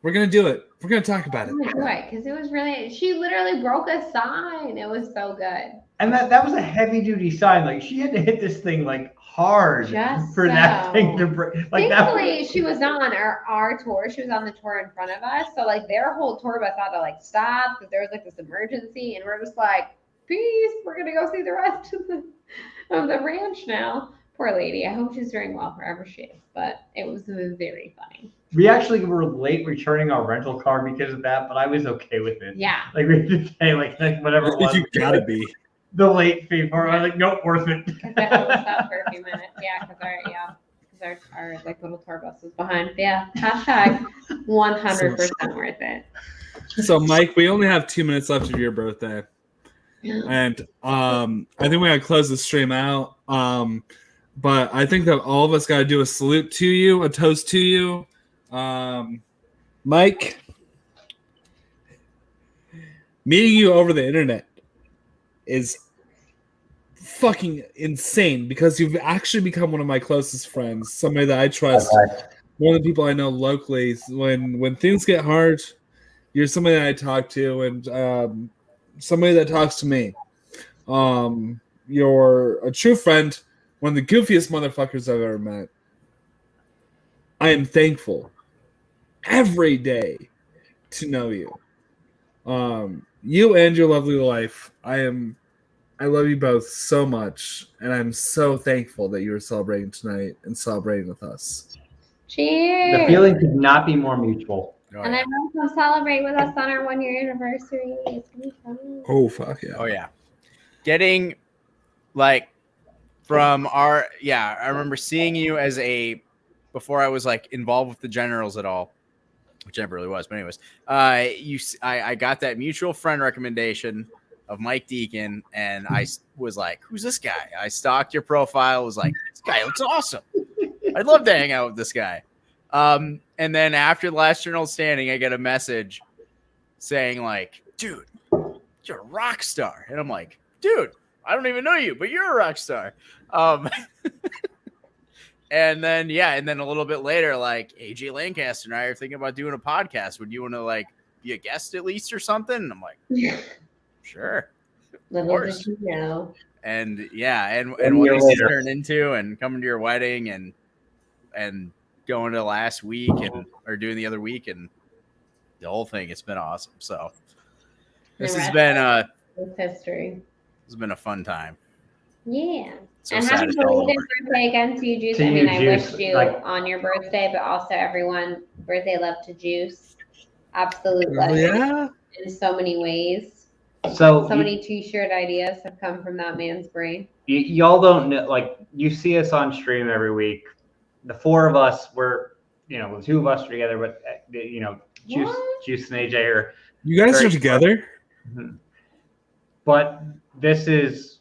we're gonna do it. We're gonna talk about it. Because it was really. She literally broke a sign. It was so good. And that was a heavy duty sign. Like she had to hit this thing like hard that thing to break. Like thankfully, she was on our tour. She was on the tour in front of us. So like their whole tour bus had to like stop because there was like this emergency, and we're just like, peace. We're gonna go see the rest of the ranch now. Poor lady. I hope she's doing well wherever she is. But it was very funny. We actually were late returning our rental car because of that, but I was okay with it. Yeah. Like we had to pay like whatever it was. You gotta be. The late fee for it. I was like, nope, worth it. Because I held us up for a few minutes. Yeah, because our like little tour bus was behind. Yeah. Hashtag 100% worth it. So Mike, we only have 2 minutes left of your birthday. And I think we gotta close the stream out. But I think that all of us gotta do a salute to you, a toast to you. Mike, meeting you over the internet is fucking insane because you've actually become one of my closest friends, somebody that I trust. One of the people I know locally. When things get hard, you're somebody that I talk to, and somebody that talks to me. You're a true friend, one of the goofiest motherfuckers I've ever met. I am thankful every day to know you. You and your lovely wife. I love you both so much, and I'm so thankful that you are celebrating tonight and celebrating with us. Cheers! The feeling could not be more mutual. Oh, and yeah. everyone come celebrate with us on our 1-year anniversary. It's gonna be fun. Oh fuck yeah! Oh yeah. Getting like from I remember seeing you before I was like involved with the Generals at all, which never really was. But anyways, I got that mutual friend recommendation of Mike Deacon, and I was like, who's this guy? I stalked your profile, was like, this guy looks awesome. I'd love to hang out with this guy. And then after the last journal standing, I get a message saying like, dude, you're a rock star. And I'm like, dude, I don't even know you, but you're a rock star. And then a little bit later, like AJ Lancaster and I are thinking about doing a podcast. Would you want to like be a guest at least or something? And I'm like, sure. Little did you know. And what this turned into, and coming to your wedding, and going to last week or doing the other week, and the whole thing, it's been awesome. So This The has rest been is history. it's been a fun time. Yeah. So and sad happy it's all belated over. birthday again to you, Juice. To I mean, you, I Juice, wished you like- on your birthday, but also everyone, birthday love to Juice. Absolute Oh, legend yeah. in so many ways. So So many t-shirt ideas have come from that man's brain. y'all don't know, like, you see us on stream every week. The four of us were, the two of us are together, but Juice, What? Juice and AJ are. You guys are Great. together? But this is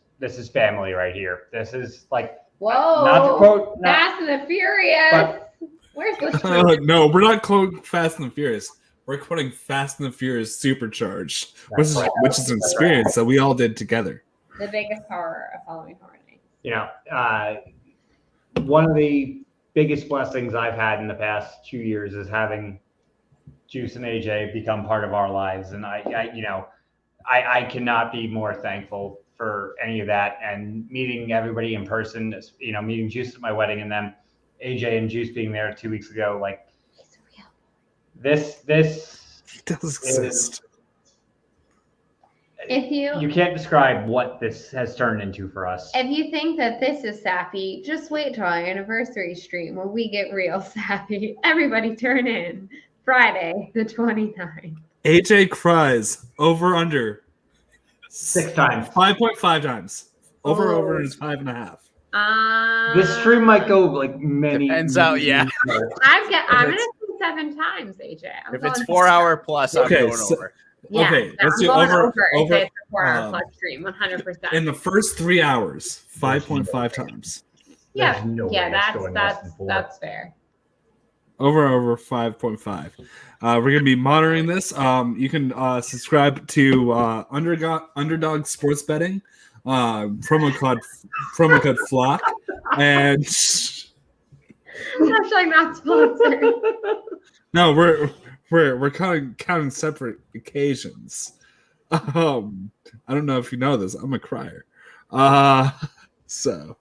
family right here. This is like, Whoa. not to quote, Fast and the Furious. but- Where's the truth? No, we're not quoting Fast and the Furious. We're quoting Fast and the Furious Supercharged, which is an experience that we all did together. The biggest power of following horror nights. One of the biggest blessings I've had in the past 2 years is having Juice and AJ become part of our lives, and I cannot be more thankful for any of that. And meeting everybody in person, meeting Juice at my wedding, and then AJ and Juice being there 2 weeks ago, like this It does exist. If you can't describe what this has turned into for us. If you think that this is sappy, just wait till our anniversary stream when we get real sappy. Everybody turn in Friday the 29th. AJ cries over under 6 times. 5.5 times. Over is 5.5. This stream might go like many. Depends out, yeah. I'm gonna say 7 times, AJ. If it's 4 hour plus, I'm Okay, going so- over. Yeah, Okay, let's I'm do going over- if it's a 4 hour um, plus stream, 100%. In the first 3 hours, 5.5 times. yeah, There's no way yeah, it's going less than that's 4. that's fair. Over 5.5. We're gonna be monitoring this. You can subscribe to Underdog Sports Betting, promo code FLOCK, and Actually, not sponsored. no, we're counting separate occasions. I don't know if you know this. I'm a crier. So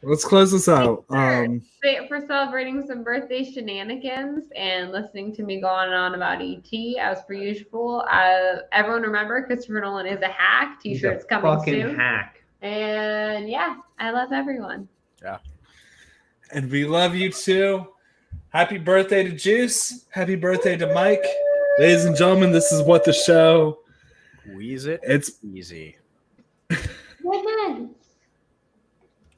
let's close this out. For celebrating some birthday shenanigans and listening to me go on and on about ET as per usual. Everyone remember, Christopher Nolan is a hack. T-shirts coming soon. Hack. And yeah, I love everyone. Yeah. And we love you too. Happy birthday to Juice. Happy birthday to Mike. Ladies and gentlemen, this is What the Show. Squeeze it. It's easy. Good night.